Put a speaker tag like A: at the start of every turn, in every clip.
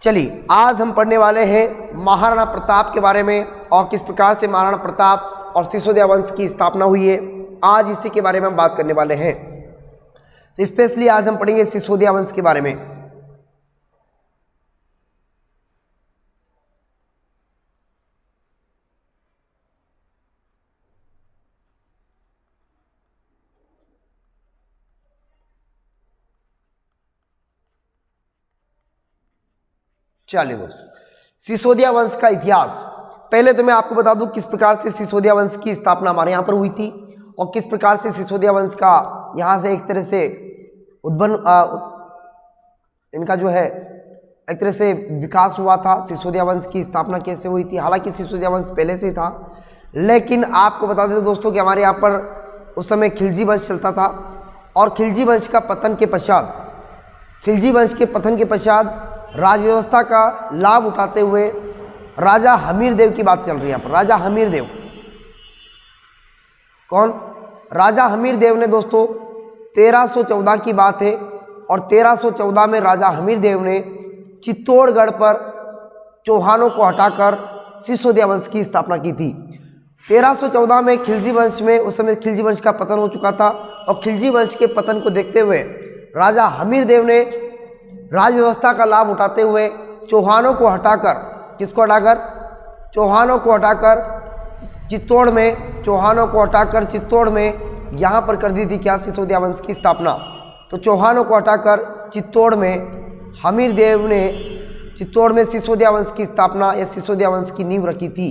A: चलिए आज हम पढ़ने वाले हैं महाराणा प्रताप के बारे में और किस प्रकार से महाराणा प्रताप और सिसोदिया वंश की स्थापना हुई है। आज इसी के बारे में हम बात करने वाले हैं। तो स्पेशली आज हम पढ़ेंगे सिसोदिया वंश के बारे में। चलिए दोस्तों, सिसोदिया वंश का इतिहास। पहले तो मैं आपको बता दूं किस प्रकार से सिसोदिया वंश की स्थापना हमारे यहाँ पर हुई थी और किस प्रकार से सिसोदिया वंश का यहाँ से एक तरह से इनका जो है एक तरह से विकास हुआ था। सिसोदिया वंश की स्थापना कैसे हुई थी। हालांकि सिसोदिया वंश पहले से ही था, लेकिन आपको बता दें दोस्तों कि हमारे यहाँ पर उस समय खिलजी वंश चलता था और खिलजी वंश का पतन के पश्चात राज व्यवस्था का लाभ उठाते हुए राजा हमीरदेव की बात चल रही है यहाँ पर। राजा हमीरदेव कौन? राजा हमीरदेव ने दोस्तों 1314 की बात है और 1314 में राजा हमीरदेव ने चित्तौड़गढ़ पर चौहानों को हटाकर सिसोदिया वंश की स्थापना की थी। 1314 में खिलजी वंश में उस समय खिलजी वंश का पतन हो चुका था और खिलजी वंश के पतन को देखते हुए राजा हमीरदेव ने राज व्यवस्था का लाभ उठाते हुए चौहानों को हटाकर, किसको हटाकर? चौहानों को हटाकर चित्तौड़ में यहाँ पर कर दी थी क्या? सिसोदिया वंश की स्थापना। तो चौहानों को हटाकर चित्तौड़ में हमीरदेव ने चित्तौड़ में सिसोदिया वंश की स्थापना या सिसोदिया वंश की नींव रखी थी।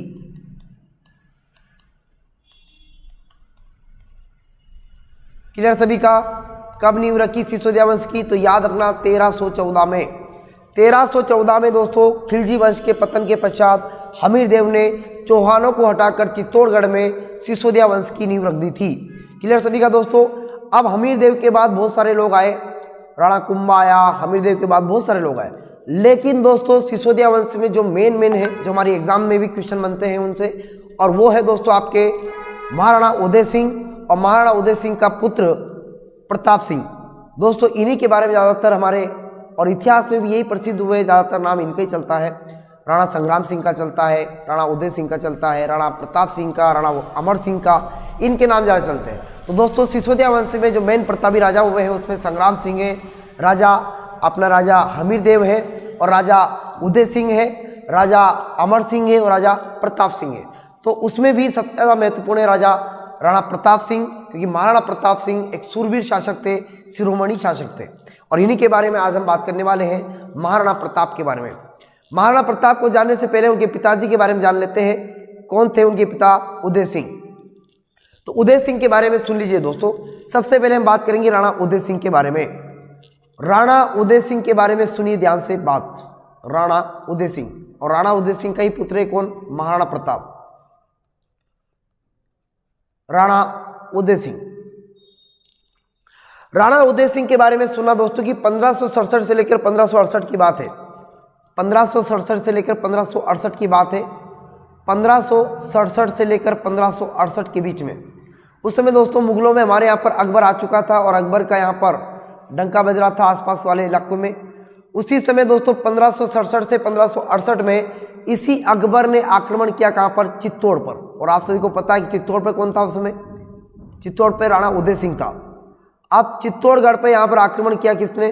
A: क्लियर सभी का? कब नींव रखी सिसोदिया वंश की? तो याद रखना 1314 में। 1314 में दोस्तों खिलजी वंश के पतन के पश्चात हमीरदेव ने चौहानों को हटाकर चित्तौड़गढ़ में सिसोदिया वंश की नींव रख दी थी। क्लियर सभी का दोस्तों? अब हमीरदेव के बाद बहुत सारे लोग आए, राणा कुंभा आया, हमीरदेव के बाद बहुत सारे लोग आए, लेकिन दोस्तों सिसोदिया वंश में जो मेन है, जो हमारे एग्जाम में भी क्वेश्चन बनते हैं उनसे, और वो है दोस्तों आपके महाराणा उदय सिंह और महाराणा उदय सिंह का पुत्र प्रताप सिंह। दोस्तों इन्हीं के बारे में ज़्यादातर हमारे और इतिहास में भी यही प्रसिद्ध हुए, ज़्यादातर नाम इनका ही चलता है। राणा संग्राम सिंह का चलता है, राणा उदय सिंह का चलता है, राणा प्रताप सिंह का, राणा अमर सिंह का, इनके नाम ज़्यादा चलते हैं। तो दोस्तों सिसोदिया वंश में जो मेन प्रतापी राजा हुए हैं उसमें संग्राम सिंह है, राजा हमीरदेव है और राजा उदय सिंह है, राजा अमर सिंह है और राजा प्रताप सिंह है। तो उसमें भी सबसे ज़्यादा महत्वपूर्ण है राजा राणा प्रताप सिंह, क्योंकि महाराणा प्रताप सिंह एक सूरवीर शासक थे, शिरोमणि शासक थे, और इन्हीं के बारे में आज हम बात करने वाले हैं, महाराणा प्रताप के बारे में। महाराणा प्रताप को जानने से पहले उनके पिताजी के बारे में जान लेते हैं। कौन थे उनके पिता? उदय सिंह। तो उदय सिंह के बारे में सुन लीजिए दोस्तों। सबसे पहले हम बात करेंगे राणा उदय सिंह के बारे में। राणा उदय सिंह के बारे में सुनिए ध्यान से बात। राणा उदय सिंह, और राणा उदय सिंह का ही पुत्र है कौन? महाराणा प्रताप। राणा उदय सिंह, राणा उदय सिंह के बारे में सुना दोस्तों कि 1567 से लेकर 1568 की बात है। 1567 से लेकर 1568 की बात है। 1567 से लेकर 1568 के बीच में उस समय दोस्तों मुगलों में हमारे यहाँ पर अकबर आ चुका था और अकबर का यहाँ पर डंका बज रहा था आसपास वाले इलाकों में। उसी समय दोस्तों 1567 से 1568 में इसी अकबर ने आक्रमण किया कहाँ पर? चित्तौड़ पर। और आप सभी को पता है कि चित्तौड़ पर कौन था उस समय? चित्तौड़ पर राणा उदय सिंह था। अब चित्तौड़गढ़ पर यहाँ पर आक्रमण किया किसने?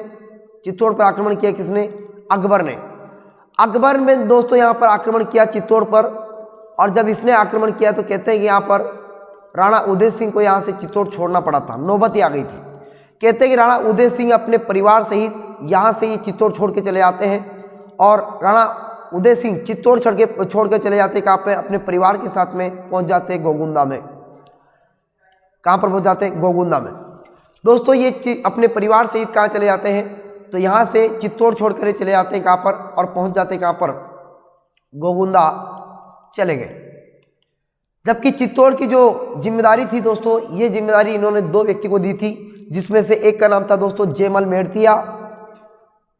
A: चित्तौड़ पर आक्रमण किया किसने? अकबर ने। अकबर में दोस्तों यहाँ पर आक्रमण किया चित्तौड़ पर, और जब इसने आक्रमण किया तो कहते हैं कि यहाँ पर राणा उदय सिंह को यहाँ से चित्तौड़ छोड़ना पड़ा था, नौबत ही आ गई थी। कहते हैं कि राणा उदय सिंह अपने परिवार सहित यहाँ से ये चित्तौड़ छोड़ के चले जाते हैं और राणा उदय सिंह चित्तौड़ छोड़ के चले जाते कहाँ पे? अपने परिवार के साथ में पहुँच जाते हैं गोगुंदा में। कहाँ पर पहुँच जाते हैं? गोगुंदा में। दोस्तों ये अपने परिवार सहित कहाँ चले जाते हैं? तो यहाँ से चित्तौड़ छोड़ कर चले जाते हैं कहाँ पर? और पहुँच जाते हैं कहाँ पर? गोगुंदा चले गए। जबकि चित्तौड़ की जो जिम्मेदारी थी दोस्तों, ये जिम्मेदारी इन्होंने दो व्यक्ति को दी थी, जिसमें से एक का नाम था दोस्तों जयमल मेड़तिया।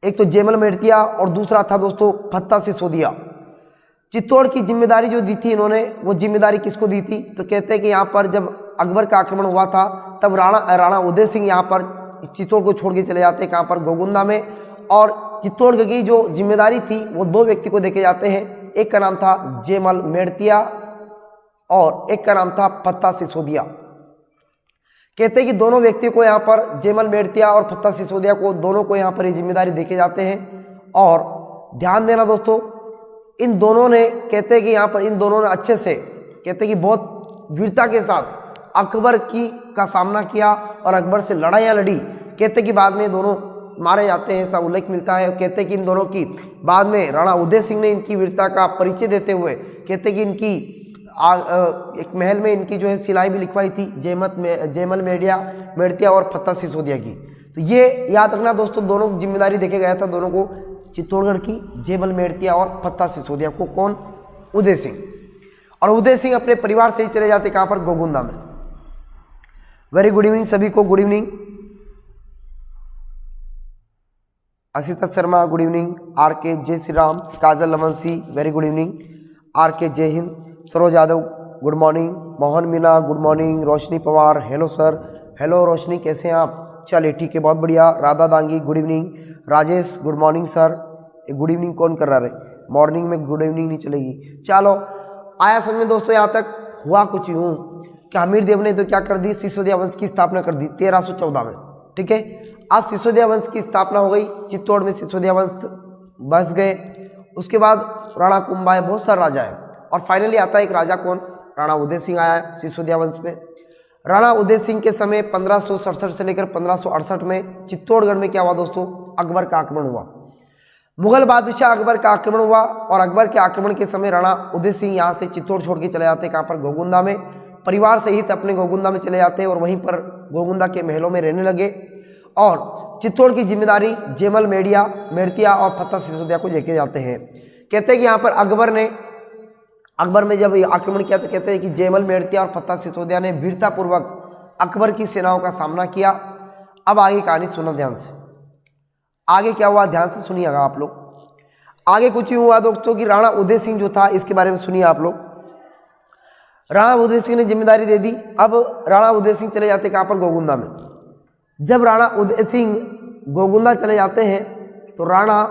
A: एक तो जयमल मेड़तिया और दूसरा था दोस्तों फत्ता सिसोदिया। चित्तौड़ की जिम्मेदारी जो दी थी इन्होंने, वो जिम्मेदारी किसको दी थी? तो कहते हैं कि यहाँ पर जब अकबर का आक्रमण हुआ था तब राणा उदय सिंह यहाँ पर चित्तौड़ को छोड़ के चले जाते हैं कहाँ पर? गोगुंदा में, और चित्तौड़गढ़ की जो जिम्मेदारी थी वो दो व्यक्ति को देखे जाते हैं। एक का नाम था जेमल मेड़तिया और एक का नाम था फत्ता सिसोदिया। कहते हैं कि दोनों व्यक्ति को यहाँ पर जेमल मेड़तिया और फत्ता सिसोदिया को दोनों को यहाँ पर ये जिम्मेदारी देखे जाते हैं। और ध्यान देना दोस्तों, इन दोनों ने कहते हैं कि यहाँ पर इन दोनों ने अच्छे से कहते हैं कि बहुत वीरता के साथ अकबर की का सामना किया और अकबर से लड़ाइयाँ लड़ी। कहते कि बाद में दोनों मारे जाते हैं, ऐसा उल्लेख मिलता है। कहते कि इन दोनों की बाद में राणा उदय सिंह ने इनकी वीरता का परिचय देते हुए कहते कि इनकी एक महल में इनकी जो है सिलाई भी लिखवाई थी जेमल मेड़तिया और फत्ता सिसोदिया की। तो ये याद रखना दोस्तों, दोनों जिम्मेदारी देखे गया था दोनों को, चित्तौड़गढ़ की जेमल मेड़तिया और फत्ता सिसोदिया को। कौन? उदय सिंह। और उदय सिंह अपने परिवार से ही चले जाते कहाँ पर? गोगुंदा में। वेरी गुड इवनिंग सभी को, good evening. Asita Sharma good evening, R K जय Shri Ram, Kajal Lavanshi very good evening, R K जय Hind, Saroj Yadav good morning, Mohan Meena good morning, Roshni Pawar hello sir, hello Roshni कैसे हैं आप? चलिए ठीक है, बहुत बढ़िया। Radha Dangi good evening, Rajesh good morning sir. Good evening कौन कर रहा है? मॉर्निंग में गुड इवनिंग नहीं चलेगी। चलो आया समझ में दोस्तों, यहाँ तक हुआ कुछ यूँ कि हमीर देव ने तो क्या कर दी, सिसोदिया वंश की स्थापना कर दी 1314 में। ठीक है, अब सिसोदिया वंश की स्थापना हो गई, चित्तौड़ में सिसोदिया वंश बस गए। उसके बाद राणा कुंभा है, बहुत सारे राजा है, और फाइनली आता है एक राजा कौन? राणा उदय सिंह आया है सिसोदिया वंश में। राणा उदय सिंह के समय 1567 से लेकर 1568 में चित्तौड़गढ़ में क्या हुआ दोस्तों? अकबर का आक्रमण हुआ। मुगल बादशाह अकबर का आक्रमण हुआ, और अकबर के आक्रमण के समय राणा उदय सिंह यहाँ से चित्तौड़ छोड़ के चले जाते, कहाँ पर? गोगुंदा में। परिवार सहित अपने गोगुंदा में चले जाते हैं और वहीं पर गोगुंदा के महलों में रहने लगे। और चित्तौड़ की जिम्मेदारी जेमल मेड़तिया और फत्ता सिसोदिया को देखे जाते हैं। कहते हैं कि यहाँ पर अकबर ने जब आक्रमण किया तो कहते हैं कि जेमल मेड़तिया और फत्ता सिसोदिया ने वीरतापूर्वक अकबर की सेनाओं का सामना किया। अब आगे कहानी सुनो ध्यान से, आगे क्या हुआ ध्यान से सुनिएगा आप लोग। आगे कुछ ही हुआ दोस्तों कि राणा उदय सिंह जो था, इसके बारे में सुनिए आप लोग। राणा उदय सिंह ने जिम्मेदारी दे दी। अब राणा उदय सिंह चले जाते कहाँ पर? गोगुंदा में। जब राणा उदय सिंह गोगुंदा चले जाते हैं तो राणा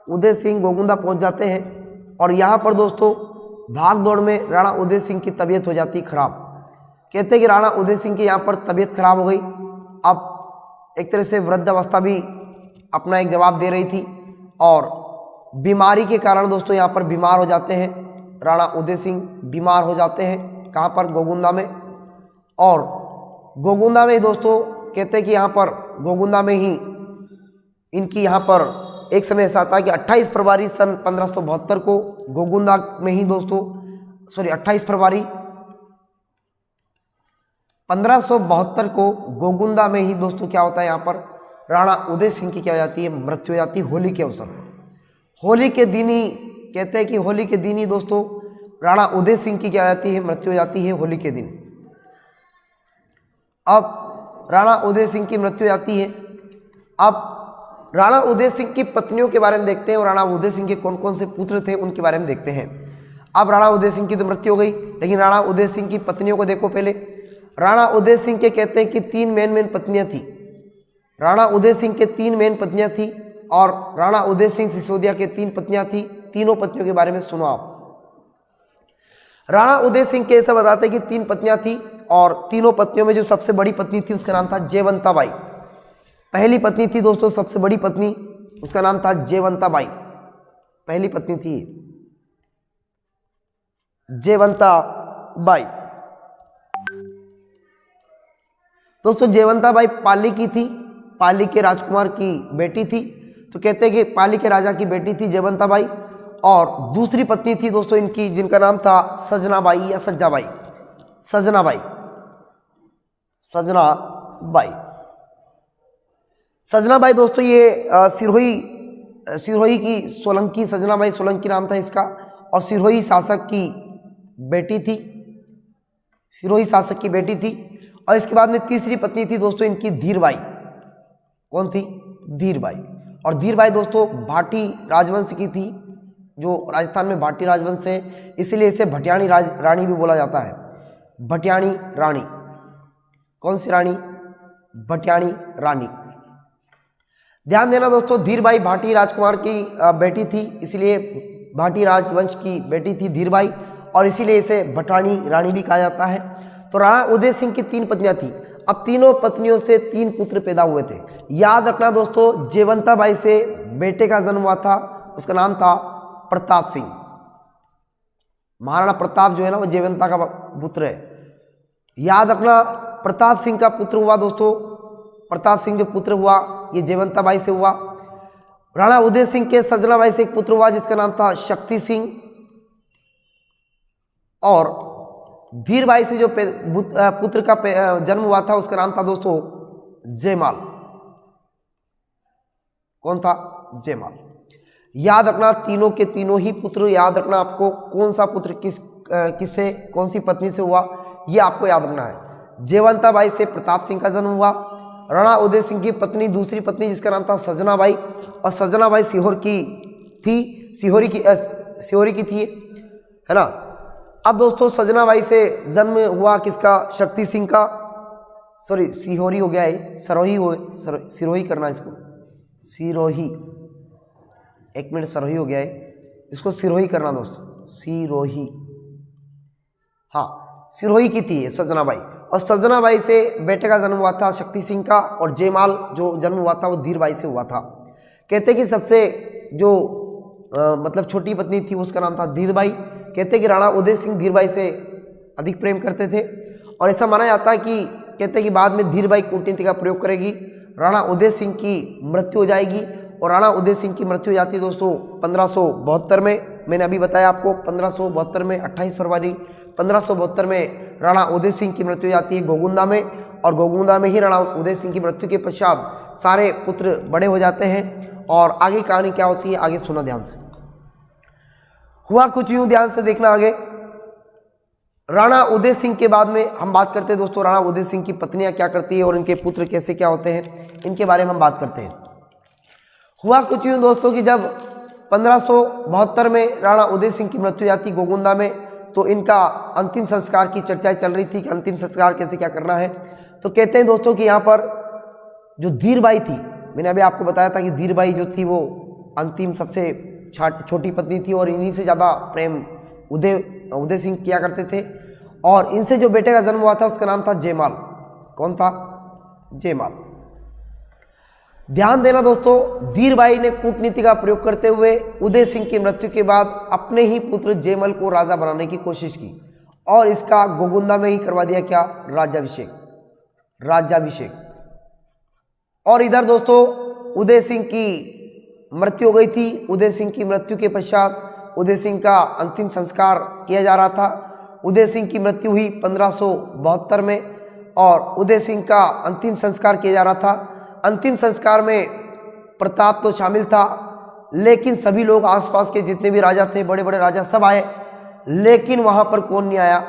A: उदय सिंह गोगुंदा पहुंच जाते हैं, और यहाँ पर दोस्तों भाग दौड़ में राणा उदय सिंह की तबीयत हो जाती खराब। कहते हैं कि राणा उदय सिंह की यहाँ पर तबीयत खराब हो गई। अब एक तरह से वृद्धावस्था भी अपना एक जवाब दे रही थी, और बीमारी के कारण दोस्तों यहाँ पर बीमार हो जाते हैं। राणा उदय सिंह बीमार हो जाते हैं कहाँ पर? गोगुंदा में। और गोगुंदा में दोस्तों कहते हैं कि यहाँ पर गोगुंदा में ही इनकी यहाँ पर एक समय ऐसा था कि 28 फरवरी सन 1572 को गोगुंदा में ही दोस्तों 28 फरवरी 1572 को गोगुंदा में ही दोस्तों क्या होता है? यहाँ पर राणा उदय सिंह की क्या हो जाती है? मृत्यु हो जाती है होली के अवसर पर। होली के दिन ही कहते हैं कि होली के दिन ही दोस्तों राणा उदय सिंह की क्या हो जाती है? मृत्यु हो जाती है होली के दिन। अब राणा उदय सिंह की मृत्यु हो जाती है। अब राणा उदय सिंह की पत्नियों के बारे में देखते हैं, और राणा उदय सिंह के कौन कौन से पुत्र थे उनके बारे में देखते हैं। अब राणा उदय सिंह की तो मृत्यु हो गई, लेकिन राणा उदय सिंह की पत्नियों को देखो पहले। राणा उदय सिंह के कहते हैं कि 3 मेन पत्नियां थी। राणा उदय सिंह के 3 मेन पत्नियां थी, और राणा उदय सिंह सिसोदिया के 3 पत्नियां थी। तीनों पत्नियों के बारे में सुनो आप। राणा उदय सिंह के ऐसा बताते हैं कि 3 पत्नियां थी, और तीनों पत्नियों में जो सबसे बड़ी पत्नी थी उसका नाम था जयवंता बाई। पहली पत्नी थी दोस्तों सबसे बड़ी पत्नी, उसका नाम था जयवंता बाई। पहली पत्नी थी जयवंता बाई। दोस्तों जयवंता बाई पाली की थी, पाली के राजकुमार की बेटी थी। तो कहते हैं कि पाली के राजा की बेटी थी जयवंता बाई। और दूसरी पत्नी थी दोस्तों इनकी, जिनका नाम था सजनाबाई या सज्जाबाई, सजनाबाई, सजनाबाई। सजनाबाई दोस्तों ये सिरोही की सोलंकी, सजनाबाई सोलंकी नाम था इसका, और सिरोही शासक की बेटी थी, सिरोही शासक की बेटी थी। और इसके बाद में तीसरी पत्नी थी दोस्तों इनकी धीरबाई। कौन थी? धीरबाई। और धीरबाई दोस्तों भाटी राजवंश की थी, जो राजस्थान में भाटी राजवंश है, इसीलिए इसे भटियाणी रानी भी बोला जाता है। भटियाणी रानी। कौन सी रानी? भटियाणी रानी। ध्यान देना दोस्तों, धीरबाई भाटी राजकुमार की बेटी थी, इसलिए भाटी राजवंश की बेटी थी धीरबाई, और इसीलिए इसे भटानी रानी भी कहा जाता है। तो राणा उदय सिंह की 3 पत्नियां थी। अब तीनों पत्नियों से 3 पुत्र पैदा हुए थे। याद रखना दोस्तों, जयवंताबाई से बेटे का जन्म हुआ था, उसका नाम था प्रताप सिंह। महाराणा प्रताप जो है ना वो जयवंता का पुत्र है। याद रखना, प्रताप सिंह का पुत्र हुआ दोस्तों, प्रताप सिंह जो पुत्र हुआ ये जयवंताबाई से हुआ। राणा उदय सिंह के सजनाबाई से एक पुत्र हुआ जिसका नाम था शक्ति सिंह, और धीरबाई से जो पुत्र का जन्म हुआ था उसका नाम था दोस्तों जयमाल। कौन था? जयमाल। याद रखना, तीनों के तीनों ही पुत्र, याद रखना आपको कौन सा पुत्र किससे कौन सी पत्नी से हुआ ये आपको याद रखना है। जयवंताबाई से प्रताप सिंह का जन्म हुआ। राणा उदय सिंह की पत्नी, दूसरी पत्नी जिसका नाम था सजनाबाई, और सजनाबाई सीहोर की थी, सिहोरी की थी, है ना। अब दोस्तों सजनाबाई से जन्म हुआ किसका? शक्ति सिंह का, सॉरी सिहोरी हो गया है, सिरोही करना इसको, सिरोही, 1 मिनट, सरोही हो गया है, इसको सिरोही करना दोस्तों, सिरोही, हाँ सिरोही की थी सजनाबाई। और सजनाबाई से बेटे का जन्म हुआ था शक्ति सिंह का, और जयमाल जो जन्म हुआ था वो धीरबाई से हुआ था। कहते कि सबसे जो मतलब छोटी पत्नी थी उसका नाम था धीरबाई। कहते कि राणा उदय सिंह धीरबाई से अधिक प्रेम करते थे, और ऐसा माना जाता है कि कहते कि बाद में धीरबाई कूटनीति का प्रयोग करेगी, राणा उदय सिंह की मृत्यु हो जाएगी। और राणा उदय सिंह की मृत्यु हो जाती है दोस्तों 1572 में। मैंने अभी बताया आपको 1572 में 28 फरवरी 1572 में राणा उदय सिंह की मृत्यु हो जाती है गोगुंदा में, और गोगुंदा में ही राणा उदय सिंह की मृत्यु के पश्चात सारे पुत्र बड़े हो जाते हैं। और आगे कहानी क्या होती है आगे सुना ध्यान से। हुआ कुछ यूं, ध्यान से देखना आगे। राणा उदय सिंह के बाद में हम बात करते हैं दोस्तों राणा उदय सिंह की पत्नियां क्या करती है और इनके पुत्र कैसे क्या होते हैं, इनके बारे में हम बात करते हैं। हुआ कुछ यूं दोस्तों कि जब 1572 में राणा उदय सिंह की मृत्यु जाती गोगुंदा में, तो इनका अंतिम संस्कार की चर्चाएं चल रही थी कि अंतिम संस्कार कैसे क्या करना है। तो कहते हैं दोस्तों कि यहाँ पर जो धीरबाई थी, मैंने अभी आपको बताया था कि धीरबाई जो थी वो अंतिम सबसे छोटी पत्नी थी, और इन्हीं से ज़्यादा प्रेम उदय सिंह किया करते थे। और इनसे जो बेटे का जन्म हुआ था उसका नाम था जयमाल। कौन था? जयमाल। ध्यान देना दोस्तों, धीरबाई ने कूटनीति का प्रयोग करते हुए उदय सिंह की मृत्यु के बाद अपने ही पुत्र जयमल को राजा बनाने की कोशिश की, और इसका गोगुंदा में ही करवा दिया क्या? राज्याभिषेक। और इधर दोस्तों उदय सिंह की मृत्यु हो गई थी। उदय सिंह की मृत्यु के पश्चात उदय सिंह का अंतिम संस्कार किया जा रहा था। उदय सिंह की मृत्यु हुई 1572 में, और उदय सिंह का अंतिम संस्कार किया जा रहा था। अंतिम संस्कार में प्रताप तो शामिल था, लेकिन सभी लोग आसपास के जितने भी राजा थे, बड़े बड़े राजा सब आए, लेकिन वहां पर कौन नहीं आया?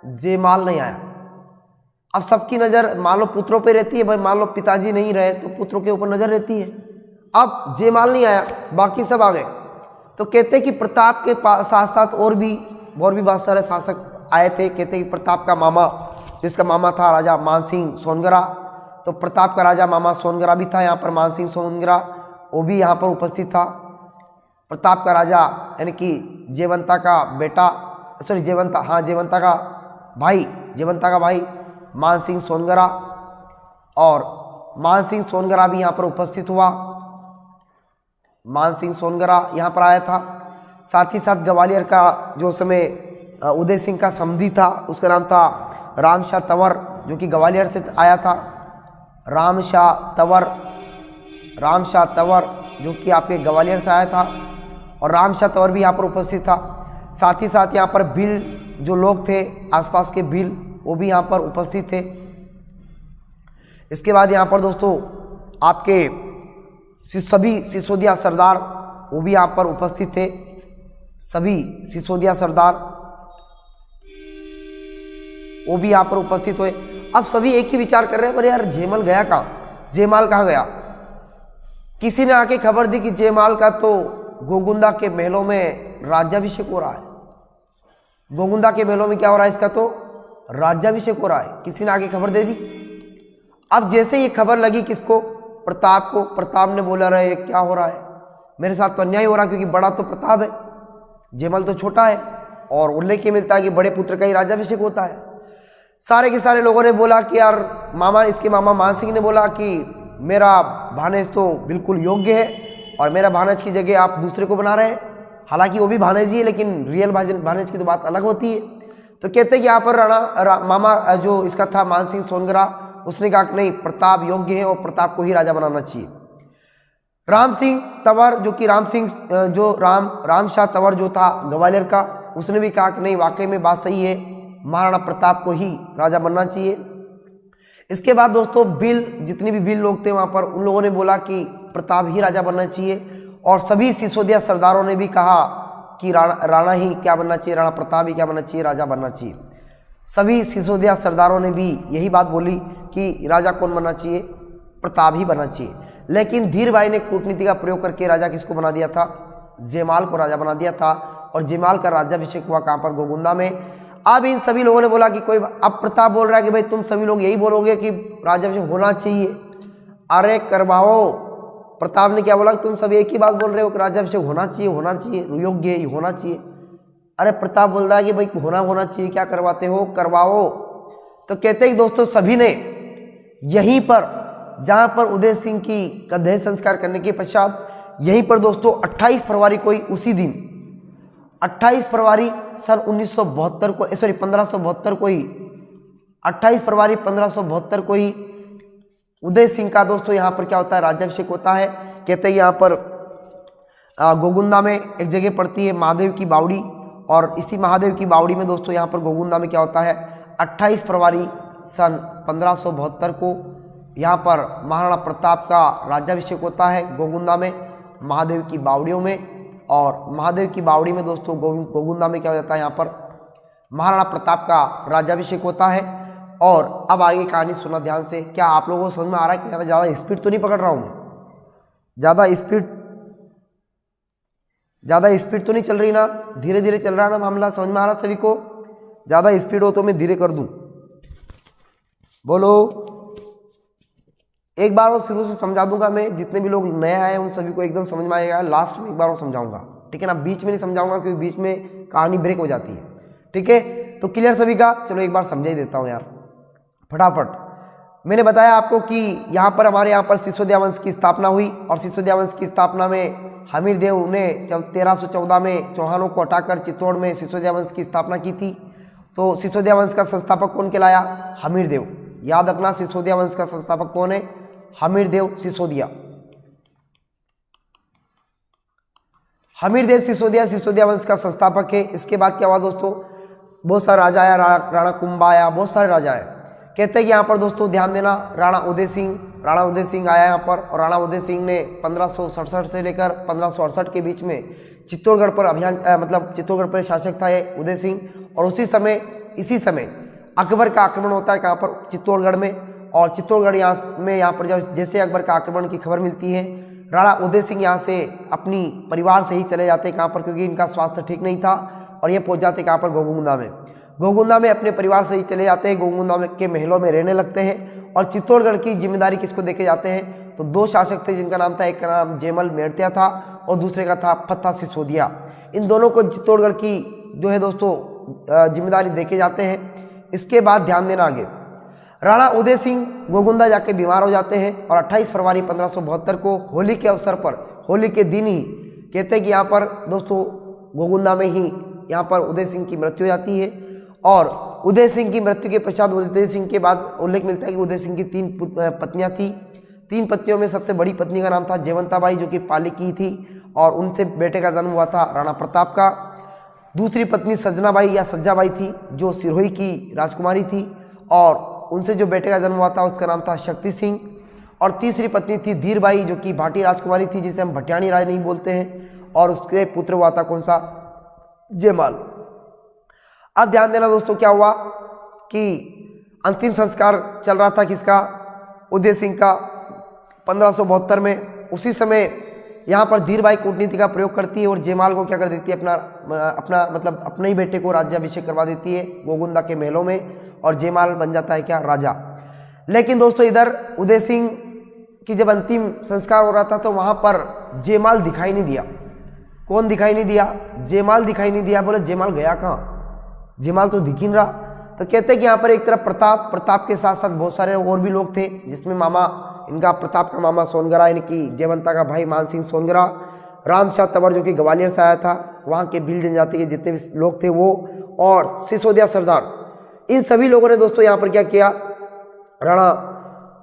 A: जयमाल नहीं आया। अब सबकी नज़र मान लो पुत्रों पे रहती है, भाई मान लो पिताजी नहीं रहे तो पुत्रों के ऊपर नज़र रहती है। अब जयमाल नहीं आया, बाकी सब आ गए। तो कहते कि प्रताप के साथ साथ और भी बहुत सारे शासक आए थे। कहते कि प्रताप का मामा, जिसका मामा था राजा मानसिंह सोनगरा, तो प्रताप का राजा मामा सोनगरा भी था यहाँ पर, मानसिंह सोनगरा वो भी यहाँ पर उपस्थित था। प्रताप का राजा यानी कि जयवंता का बेटा, सॉरी जयवंता का भाई मानसिंह सोनगरा, और मानसिंह सोनगरा भी यहाँ पर उपस्थित हुआ। मानसिंह सोनगरा यहाँ पर आया था। साथ ही साथ ग्वालियर का जो समय उदय सिंह का समधी था उसका नाम था रामशाह तंवर, जो कि ग्वालियर से आया था। रामशाह तंवर जो कि आपके ग्वालियर से आया था, और रामशाह तंवर भी यहाँ पर उपस्थित था। साथ ही साथ यहाँ पर भील जो लोग थे, आसपास के भील, वो भी यहाँ पर उपस्थित थे। इसके बाद यहाँ पर दोस्तों आपके सभी सिसोदिया सरदार वो भी यहाँ पर उपस्थित थे। सभी सिसोदिया सरदार वो भी यहाँ पर उपस्थित हुए। अब सभी एक ही विचार कर रहे हैं, पर यार जयमाल गया कहाँ? जयमाल कहाँ गया? किसी ने आके खबर दी कि जयमाल का तो गोगुंदा के महलों में राज्याभिषेक हो रहा है। गोगुंदा के महलों में क्या हो रहा है? इसका तो राज्याभिषेक हो रहा है। किसी ने आके खबर दे दी। अब जैसे ये खबर लगी किसको? प्रताप को। प्रताप ने बोला रहे ये क्या हो रहा है, मेरे साथ तो अन्याय हो रहा है, क्योंकि बड़ा तो प्रताप है, जयमल तो छोटा है। और उल्लेख मिलता है कि बड़े पुत्र का ही राज्याभिषेक होता है। सारे के सारे लोगों ने बोला कि यार मामा, इसके मामा मान सिंह ने बोला कि मेरा भानेज तो बिल्कुल योग्य है और मेरा भानेज की जगह आप दूसरे को बना रहे हैं। हालांकि वो भी भानेज ही है, लेकिन रियल भानेज की तो बात अलग होती है। तो कहते हैं कि यहाँ पर मामा जो इसका था मान सिंह सोनगरा, उसने कहा कि नहीं, प्रताप योग्य है और प्रताप को ही राजा बनाना चाहिए। राम सिंह तंवर जो कि राम शाह तंवर जो था ग्वालियर का, उसने भी कहा कि नहीं, वाकई में बात सही है, महाराणा प्रताप को ही राजा बनना चाहिए। इसके बाद दोस्तों जितने भी भील लोग थे वहाँ पर, उन लोगों ने बोला कि प्रताप ही राजा बनना चाहिए। और सभी सिसोदिया सरदारों ने भी कहा कि राणा ही क्या बनना चाहिए, राणा प्रताप ही क्या बनना चाहिए, राजा बनना चाहिए। सभी सिसोदिया सरदारों ने भी यही बात बोली कि राजा कौन बनना चाहिए, प्रताप ही बनना चाहिए। लेकिन धीर भाई ने कूटनीति का प्रयोग करके राजा किसको बना दिया था, जयमाल को राजा बना दिया था। और जयमाल का राज्याभिषेक हुआ कहाँ पर, गोगुंदा में। अब इन सभी लोगों ने बोला कि कोई, अब प्रताप बोल रहा है कि भाई तुम सभी लोग यही बोलोगे कि राज्याभिषेक होना चाहिए, अरे करवाओ। प्रताप ने क्या बोला कि तुम सब एक ही बात बोल रहे हो कि राज्याभिषेक होना चाहिए, होना चाहिए, योग्य होना चाहिए। अरे प्रताप बोल रहा है कि भाई होना चाहिए, क्या करवाते हो, करवाओ। तो कहते हैं दोस्तों सभी ने यहीं पर, जहां पर उदय सिंह की का देह संस्कार करने के पश्चात, यहीं पर दोस्तों 28 फरवरी को ही, उसी दिन 28 फरवरी सन 1972 को, 1572 को ही, 28 फरवरी 1572 को ही उदय सिंह का दोस्तों यहाँ पर क्या होता है, राज्याभिषेक होता है। कहते हैं यहाँ पर गोगुंदा में एक जगह पड़ती है महादेव की बावड़ी, और इसी महादेव की बावड़ी में दोस्तों यहाँ पर गोगुंदा में क्या होता है, 28 फरवरी सन 1572 को यहाँ पर महाराणा प्रताप का राज्याभिषेक होता है गोगुंदा में, महादेव की बावड़ियों में। और महादेव की बावड़ी में दोस्तों गोगुंदा में क्या हो जाता है, यहाँ पर महाराणा प्रताप का राज्याभिषेक होता है। और अब आगे कहानी सुना ध्यान से। क्या आप लोगों को समझ में आ रहा है कि ज़्यादा स्पीड तो नहीं पकड़ रहा हूँ मैं, ज़्यादा स्पीड तो नहीं चल रही ना, धीरे धीरे चल रहा है ना मामला, समझ में आ रहा सभी को? ज़्यादा स्पीड हो तो मैं धीरे कर दूँ, बोलो। एक बार और शुरू से समझा दूंगा मैं, जितने भी लोग नए आए उन सभी को एकदम समझ में आएगा। लास्ट में एक बार और समझाऊंगा, ठीक है ना, बीच में नहीं समझाऊंगा क्योंकि बीच में कहानी ब्रेक हो जाती है, ठीक है। तो क्लियर सभी का? चलो एक बार समझा ही देता हूँ यार फटाफट। मैंने बताया आपको कि यहाँ पर हमारे यहाँ पर सिसोदिया वंश की स्थापना हुई, और सिसोदिया वंश की स्थापना में हमीर देव ने 1314 में चौहानों को हटाकर चित्तौड़ में सिसोदिया वंश की स्थापना की थी। तो सिसोदिया वंश का संस्थापक कौन कहलाया? हमीर देव। याद रखना, सिसोदिया वंश का संस्थापक कौन है? हमीर देव सिसोदिया। हमीर देव सिसोदिया वंश का संस्थापक है। इसके बाद क्या हुआ दोस्तों, बहुत सारे राजा आया, राणा कुंभा आया, बहुत सारे राजा आए। कहते हैं कि यहाँ पर दोस्तों ध्यान देना, राणा उदय सिंह आया यहाँ पर, और राणा उदय सिंह ने 1567 से लेकर 1568 के बीच में चित्तौड़गढ़ पर अभियान, मतलब चित्तौड़गढ़ पर शासक था ये उदय सिंह। और इसी समय अकबर का आक्रमण होता है कहाँ पर? चित्तौड़गढ़ में। और चित्तौड़गढ़ यहाँ पर जब जैसे अकबर का आक्रमण की खबर मिलती है, राणा उदय सिंह यहाँ से अपनी परिवार से ही चले जाते हैं कहाँ पर, क्योंकि इनका स्वास्थ्य ठीक नहीं था, और ये पहुँच जाते कहाँ पर? गोगुंदा में अपने परिवार से ही चले जाते हैं, गोगुंदा के महलों में रहने लगते हैं। और चित्तौड़गढ़ की जिम्मेदारी किसको देके जाते हैं? तो दो शासक थे जिनका नाम था, एक का नाम जयमल मेड़तिया था और दूसरे का था फत्ता सिसोदिया। इन दोनों को चित्तौड़गढ़ की जो है दोस्तों जिम्मेदारी देके जाते हैं। इसके बाद ध्यान देना आगे, राणा उदय सिंह गोगुंदा जाके बीमार हो जाते हैं, और 28 फरवरी 1572 को होली के अवसर पर, होली के दिन ही कहते हैं कि यहाँ पर दोस्तों गोगुंदा में ही यहाँ पर उदय सिंह की मृत्यु हो जाती है। और उदय सिंह की मृत्यु के पश्चात, उदय सिंह के बाद उल्लेख मिलता है कि उदय सिंह की 3 पत्नियां थी। 3 पत्नियों में सबसे बड़ी पत्नी का नाम था जयवंताबाई, जो कि पाली की थी, और उनसे बेटे का जन्म हुआ था राणा प्रताप का। दूसरी पत्नी सजनाबाई या सज्जाबाई थी, जो सिरोही की राजकुमारी थी, और उनसे जो बेटे का जन्म हुआ था उसका नाम था शक्ति सिंह। और तीसरी पत्नी थी धीरबाई, जो कि भाटी राजकुमारी थी, जिसे हम भटियाणी राज नहीं बोलते हैं, और उसके पुत्र हुआ था कौन सा? जयमाल। अब ध्यान देना दोस्तों, क्या हुआ कि अंतिम संस्कार चल रहा था किसका? उदय सिंह का 1572 में। उसी समय यहाँ पर धीरबाई कूटनीति का प्रयोग करती है और जयमाल को क्या कर देती है? अपने ही बेटे को राज्याभिषेक करवा देती है गोगुंदा के महलों में, और जयमाल बन जाता है क्या? राजा। लेकिन दोस्तों इधर उदय सिंह कि जब अंतिम संस्कार हो रहा था तो वहाँ पर जयमाल दिखाई नहीं दिया। कौन दिखाई नहीं दिया? जयमाल दिखाई नहीं दिया। बोले जयमाल गया कहाँ? जयमाल तो दिख ही नहीं रहा। तो कहते हैं कि यहाँ पर एक तरफ प्रताप के साथ साथ बहुत सारे और भी लोग थे, जिसमें मामा इनका प्रताप का मामा सोनगरा, इनकी जयवंता का भाई मान सिंह सोनगरा, रामशाह तंवर जो कि ग्वालियर से आया था, वहाँ के भील जनजाति के जितने भी लोग थे वो, और सिसोदिया सरदार, इन सभी लोगों ने दोस्तों यहाँ पर क्या किया, राणा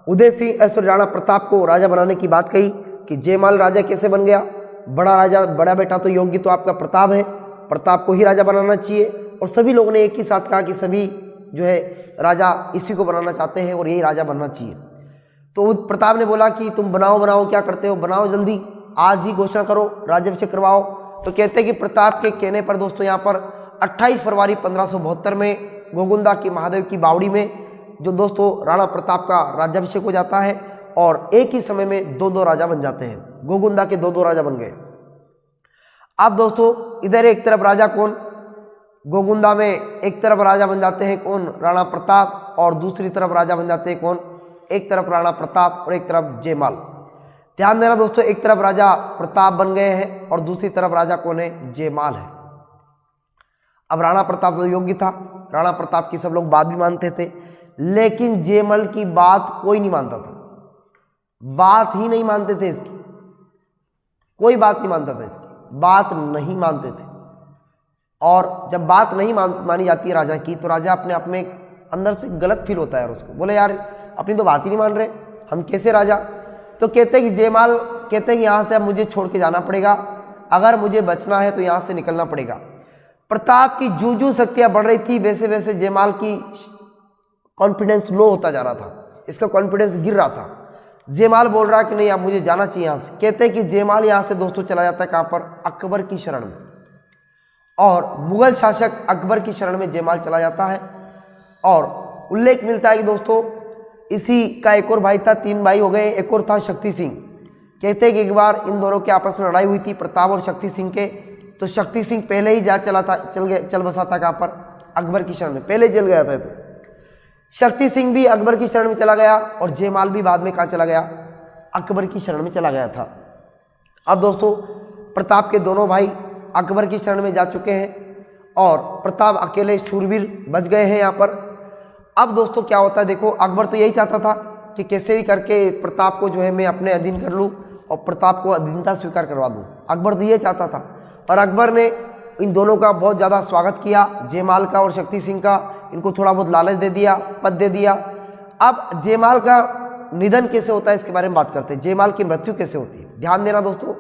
A: उदय सिंह राणा प्रताप को राजा बनाने की बात कही कि जयमाल राजा कैसे बन गया, बड़ा राजा, बड़ा बेटा तो योग्य तो आपका प्रताप है, प्रताप को ही राजा बनाना चाहिए। और सभी लोगों ने एक ही साथ कहा कि सभी जो है राजा इसी को बनाना चाहते हैं और यही राजा बनना चाहिए। तो प्रताप ने बोला कि तुम बनाओ, क्या करते हो, बनाओ जल्दी, आज ही घोषणा करो, राज्याभिषेक करवाओ। तो कहते हैं कि प्रताप के कहने पर दोस्तों यहाँ पर 28 फरवरी 1572 में गोगुंदा की महादेव की बावड़ी में जो दोस्तों राणा प्रताप का राज्याभिषेक हो जाता है और एक ही समय में 2 राजा बन जाते हैं। गोगुंदा के 2 राजा बन गए। अब दोस्तों इधर एक तरफ राजा कौन, गोगुंदा में एक तरफ राजा बन जाते हैं कौन, राणा प्रताप, और दूसरी तरफ राजा बन जाते हैं कौन, एक तरफ राणा प्रताप और एक तरफ जयमाल। ध्यान देना दोस्तों, एक तरफ राजा प्रताप बन गए हैं और दूसरी तरफ राजा कौन है, जयमाल है। अब राणा प्रताप तो योग्य था, राणा प्रताप की सब लोग बात भी मानते थे, लेकिन जयमल की बात कोई नहीं मानता था, बात ही नहीं मानते थे इसकी, कोई बात नहीं मानता था इसकी, बात नहीं मानते थे। और जब बात नहीं मानी जाती है राजा की, तो राजा अपने आप में अंदर से गलत फील होता है, और उसको बोले यार अपनी तो बात ही नहीं मान रहे, हम कैसे राजा। तो कहते हैं कि जयमाल कहते हैं कि यहाँ से अब मुझे छोड़ के जाना पड़ेगा, अगर मुझे बचना है तो यहाँ से निकलना पड़ेगा। प्रताप की जूझू शक्तियाँ बढ़ रही थी, वैसे वैसे जयमाल की कॉन्फिडेंस लो होता जा रहा था, इसका कॉन्फिडेंस गिर रहा था। जयमाल बोल रहा कि नहीं अब मुझे जाना चाहिए यहाँ से। कहते हैं कि जयमाल यहाँ से दोस्तों चला जाता है कहाँ पर, अकबर की शरण में, और मुगल शासक अकबर की शरण में जयमाल चला जाता है। और उल्लेख मिलता है कि दोस्तों इसी का एक और भाई था, 3 भाई हो गए, एक और था शक्ति सिंह। कहते हैं कि एक बार इन दोनों के आपस में लड़ाई हुई थी, प्रताप और शक्ति सिंह के, तो शक्ति सिंह पहले ही चल बसा था कहाँ पर, अकबर की शरण में, पहले चल गया था। तो शक्ति सिंह भी अकबर की शरण में चला गया और जयमाल भी बाद में कहाँ चला गया, अकबर की शरण में चला गया था। अब दोस्तों प्रताप के दोनों भाई अकबर की शरण में जा चुके हैं और प्रताप अकेले शूरवीर बच गए हैं यहाँ पर। अब दोस्तों क्या होता है देखो, अकबर तो यही चाहता था कि कैसे भी करके प्रताप को जो है मैं अपने अधीन कर लूँ और प्रताप को अधीनता स्वीकार करवा दूँ, अकबर तो ये चाहता था। और अकबर ने इन दोनों का बहुत ज़्यादा स्वागत किया, जयमाल का और शक्ति सिंह का, इनको थोड़ा बहुत लालच दे दिया, पद दे दिया। अब जयमाल का निधन कैसे होता है इसके बारे में बात करते हैं, जयमाल की मृत्यु कैसे होती है। ध्यान देना दोस्तों,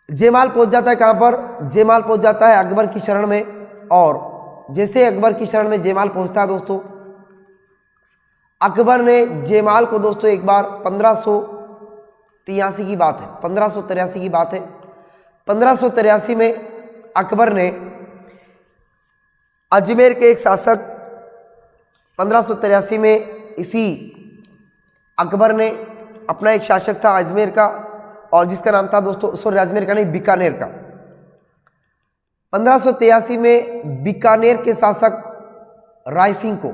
A: जयमाल पहुंच जाता है कहाँ पर, जयमाल पहुंच जाता है अकबर की शरण में। और जैसे अकबर की शरण में जयमाल पहुंचता है दोस्तों, अकबर ने जयमाल को दोस्तों एक बार 1583 की बात है, 1583 की बात है, 1583 में अकबर ने अजमेर के एक शासक, 1583 में इसी अकबर ने अपना एक शासक था अजमेर का, और जिसका नाम था दोस्तों, सॉरी अजमेर का नहीं, बीकानेर का। 1583 में बीकानेर के शासक राय सिंह को,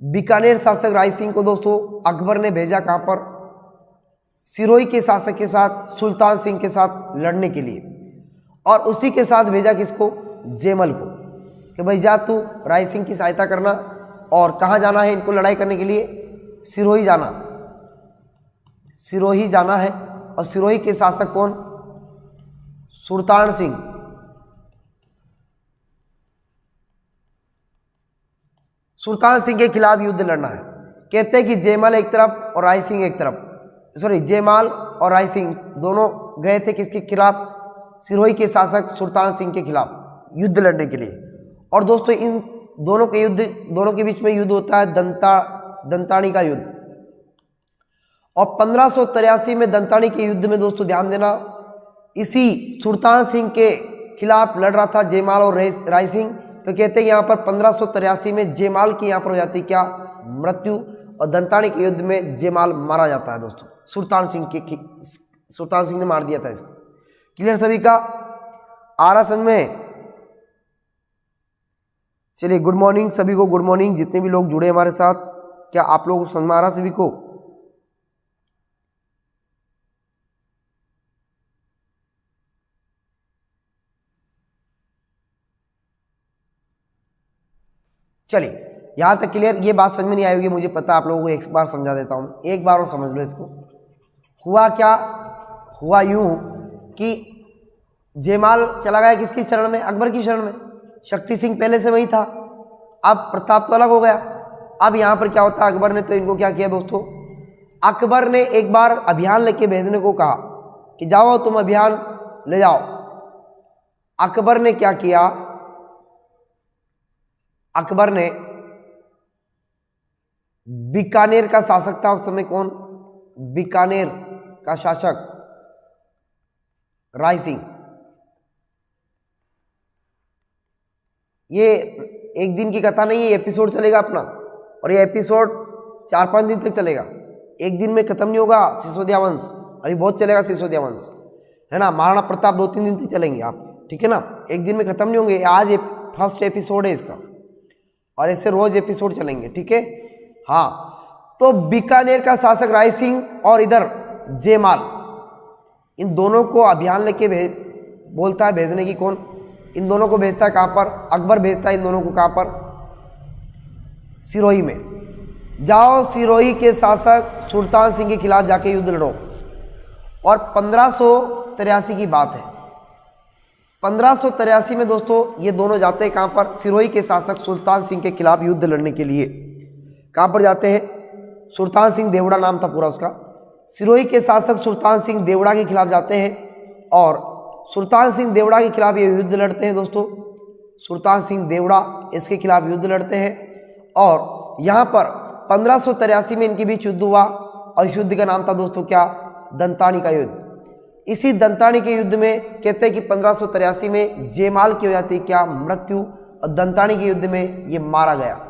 A: बीकानेर शासक राय सिंह को दोस्तों अकबर ने भेजा कहाँ पर, सिरोही के शासक के साथ, सुल्तान सिंह के साथ लड़ने के लिए। और उसी के साथ भेजा किसको, जयमल को, कि भाई जा तू राय सिंह की सहायता करना। और कहाँ जाना है इनको लड़ाई करने के लिए, सिरोही जाना, सिरोही जाना है। और सिरोही के शासक कौन, सुल्तान सिंह। सुल्तान सिंह के खिलाफ युद्ध लड़ना है। कहते हैं कि जयमल एक तरफ और राय सिंह एक तरफ, सॉरी जयमाल और राय सिंह दोनों गए थे किसके खिलाफ, सिरोही के शासक सुल्तान सिंह के खिलाफ युद्ध लड़ने के लिए। और दोस्तों इन दोनों के बीच में युद्ध होता है दंतानी का युद्ध। और 1583 में दंतानी के युद्ध में दोस्तों ध्यान देना, इसी सुल्तान सिंह के खिलाफ लड़ रहा था जयमाल और राय सिंह। तो कहते हैं यहाँ पर 1583 में जयमाल की यहाँ पर हो जाती क्या, मृत्यु, और दंतानी के युद्ध में जयमाल मारा जाता है दोस्तों, सुल्तान सिंह ने मार दिया था इसको। क्लियर सभी का, आ रहा समझ में। चलिए गुड मॉर्निंग सभी को, गुड मॉर्निंग जितने भी लोग जुड़े हमारे साथ, क्या आप लोगों को समझ में आ रहा सभी को। चलिए यहाँ तक क्लियर। ये बात समझ में नहीं आई होगी मुझे पता, आप लोगों को एक बार समझा देता हूँ, एक बार और समझ लो इसको। हुआ क्या, हुआ यूं कि जयमाल चला गया किसकी शरण में, अकबर की शरण में। शक्ति सिंह पहले से वही था, अब प्रताप तो अलग हो गया। अब यहाँ पर क्या होता है, अकबर ने तो इनको क्या किया दोस्तों, अकबर ने एक बार अभियान लेके भेजने को कहा कि जाओ तुम अभियान ले जाओ। अकबर ने क्या किया, अकबर ने बीकानेर का शासक था उस समय, कौन, बीकानेर का शासक राय सिंह। ये एक दिन की कथा नहीं है, एपिसोड चलेगा अपना, और ये एपिसोड 4-5 दिन तक चलेगा, एक दिन में खत्म नहीं होगा सिसोदिया वंश, अभी बहुत चलेगा सिसोदिया वंश, है ना। महाराणा प्रताप 2-3 दिन तक चलेंगे आप, ठीक है ना, एक दिन में खत्म नहीं होंगे। आज फर्स्ट एपिसोड है इसका, और ऐसे रोज एपिसोड चलेंगे, ठीक है। हाँ, तो बीकानेर का शासक राय सिंह और इधर जयमाल, इन दोनों को अभियान लेके बोलता है भेजने की, कौन, इन दोनों को भेजता है कहाँ पर, अकबर भेजता है इन दोनों को कहाँ पर, सिरोही में। जाओ सिरोही के शासक सुल्तान सिंह के खिलाफ जाके युद्ध लड़ो। और 1583 की बात है, 1583 में दोस्तों ये दोनों जाते हैं कहाँ पर, सिरोही के शासक सुल्तान सिंह के खिलाफ युद्ध लड़ने के लिए। कहाँ पर जाते हैं, सुल्तान सिंह देवड़ा नाम था पूरा उसका। सिरोही के शासक सुल्तान सिंह देवड़ा के खिलाफ जाते हैं, और सुल्तान सिंह देवड़ा के खिलाफ ये युद्ध लड़ते हैं दोस्तों। सुल्तान सिंह देवड़ा इसके खिलाफ युद्ध लड़ते हैं, और यहाँ पर 1583 में इनके बीच युद्ध हुआ, और इस युद्ध का नाम था दोस्तों क्या, दंतानी का युद्ध। इसी दंतानी के युद्ध में कहते हैं कि 1583 में जयमाल की हो जाती है क्या, मृत्यु, और दंतानी के युद्ध में ये मारा गया।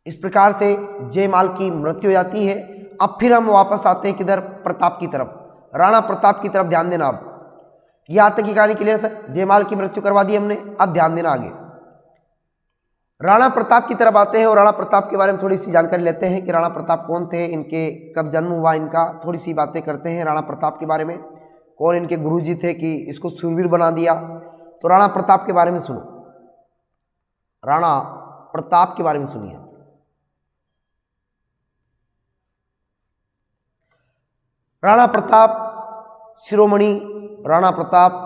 A: इस प्रकार से जयमाल की मृत्यु हो जाती है। अब फिर हम वापस आते हैं किधर, प्रताप की तरफ, राणा प्रताप की तरफ ध्यान देना। अब यहाँ तक की कहानी क्लियर सर, जयमाल की मृत्यु करवा दी हमने, अब ध्यान देना आगे। राणा प्रताप की तरफ आते हैं, और राणा प्रताप के बारे में थोड़ी सी जानकारी लेते हैं कि राणा प्रताप कौन थे, इनके कब जन्म हुआ इनका, थोड़ी सी बातें करते हैं राणा प्रताप के बारे में। कौन इनके गुरुजी थे कि इसको शूरवीर बना दिया, तो राणा प्रताप के बारे में सुनो, राणा प्रताप के बारे में सुनिए। राणा प्रताप शिरोमणि, राणा प्रताप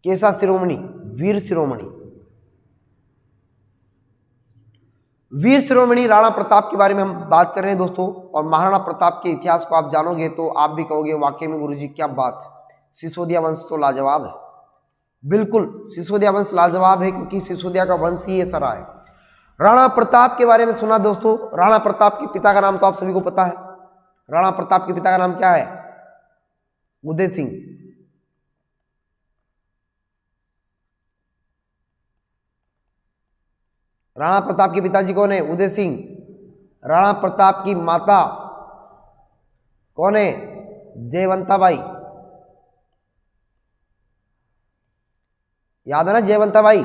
A: कैसा शिरोमणि, वीर शिरोमणि। वीर शिरोमणि राणा प्रताप के बारे में हम बात कर रहे हैं दोस्तों। और महाराणा प्रताप के इतिहास को आप जानोगे तो आप भी कहोगे वाकई में गुरुजी क्या बात, सिसोदिया वंश तो लाजवाब है। बिल्कुल सिसोदिया वंश लाजवाब है, क्योंकि सिसोदिया का वंश ही ये सरा है। राणा प्रताप के बारे में सुना दोस्तों। राणा प्रताप के पिता का नाम तो आप सभी को पता है। राणा प्रताप के पिता का नाम क्या है, उदय सिंह। राणा प्रताप के पिताजी कौन है, उदय सिंह। राणा प्रताप की माता कौन है, जयवंताबाई। याद है ना जयवंताबाई,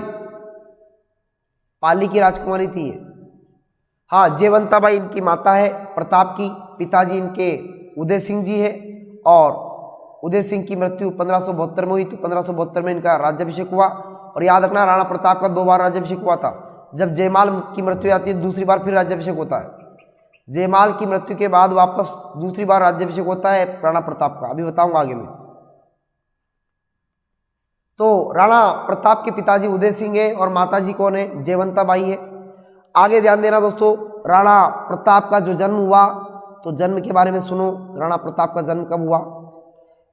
A: पाली की राजकुमारी थी ये। हाँ, जयवंताबाई इनकी माता है प्रताप की, पिताजी इनके उदय सिंह जी है। और उदय सिंह की मृत्यु 1572 में हुई, तो 1572 में इनका राज्याभिषेक हुआ। और याद रखना राणा प्रताप का 2 बार राज्याभिषेक हुआ था। जब जयमाल की मृत्यु आती है दूसरी बार फिर राज्याभिषेक होता है। जयमाल की मृत्यु के बाद वापस दूसरी बार राज्याभिषेक होता है राणा प्रताप का, अभी बताऊंगा आगे में। तो राणा प्रताप के पिताजी उदय सिंह है और माताजी कौन है, जयवंताबाई है। आगे ध्यान देना दोस्तों, राणा प्रताप का जो जन्म हुआ, तो जन्म के बारे में सुनो। राणा प्रताप का जन्म कब हुआ,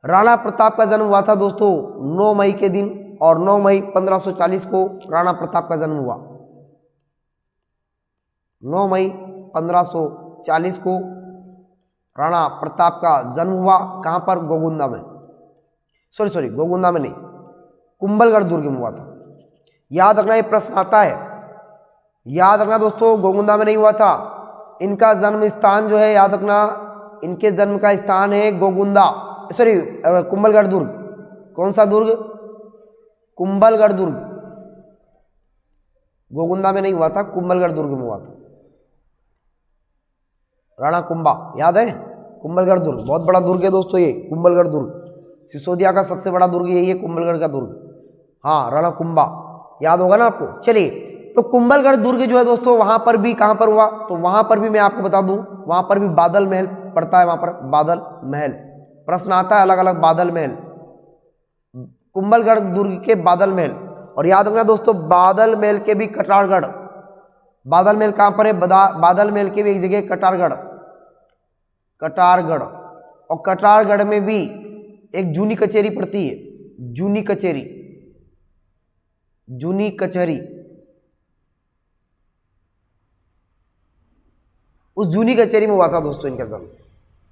A: राणा प्रताप का जन्म हुआ था दोस्तों 9 मई के दिन, और 9 मई 1540 को राणा प्रताप का जन्म हुआ। 9 मई 1540 को राणा प्रताप का जन्म हुआ। कहाँ पर, गोगुंदा में, सॉरी गोगुंदा में नहीं, कुंभलगढ़ दुर्ग में हुआ था। याद रखना, ये प्रश्न आता है, याद रखना दोस्तों, गोगुंदा में नहीं हुआ था। इनका जन्म स्थान जो है, याद रखना, इनके जन्म का स्थान है गोगुंदा, सॉरी कुंभलगढ़ दुर्ग। कौन सा दुर्ग, कुंभलगढ़ दुर्ग। गोगुंदा में नहीं हुआ था, कुंभलगढ़ दुर्ग में हुआ था। राणा कुंभा, याद है, कुंभलगढ़ दुर्ग बहुत बड़ा दुर्ग है दोस्तों ये, कुंभलगढ़ दुर्ग। सिसोदिया का सबसे बड़ा दुर्ग यही है, कुंभलगढ़ का दुर्ग। हाँ, राणा कुंभा। याद होगा ना आपको। चलिए, तो कुंभलगढ़ दुर्ग जो है दोस्तों वहां पर भी कहां पर हुआ, तो वहां पर भी मैं आपको बता दूं, वहां पर भी बादल महल पड़ता है, वहां पर बादल महल प्रश्न आता है, अलग अलग बादल महल, कुंभलगढ़ दुर्ग के बादल महल। और याद रखना दोस्तों, बादल महल के भी कटारगढ़, बादल महल कहां पर है, बादल महल के भी एक जगह कटारगढ़, कटारगढ़, और कटारगढ़ में भी एक जूनी कचेरी पड़ती है, जूनी कचेरी, जूनी कचहरी, उस जूनी कचेरी में हुआ था दोस्तों इनका जन्म।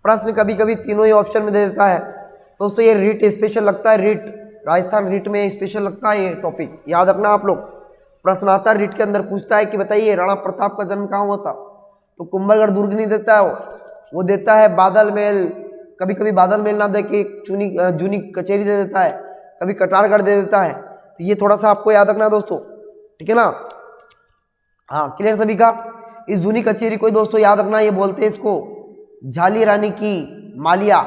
A: प्रश्न कभी कभी तीनों ही ऑप्शन में दे देता है दोस्तों, ये रीट स्पेशल लगता है, रीट राजस्थान रीट में स्पेशल लगता है ये टॉपिक, याद रखना आप लोग। प्रश्न आता है रीट के अंदर, पूछता है कि बताइए राणा प्रताप का जन्म कहाँ हुआ था, तो कुंभलगढ़ दुर्ग नहीं देता है वो देता है बादल महल, कभी कभी बादल महल ना दे के जूनी कचेरी दे देता है, कभी कटारगढ़ दे देता है। तो ये थोड़ा सा आपको याद रखना है दोस्तों, ठीक है ना। हाँ, क्लियर सभी का। इस जूनी कचेरी को दोस्तों याद रखना, ये बोलते हैं इसको झाली रानी की मालिया,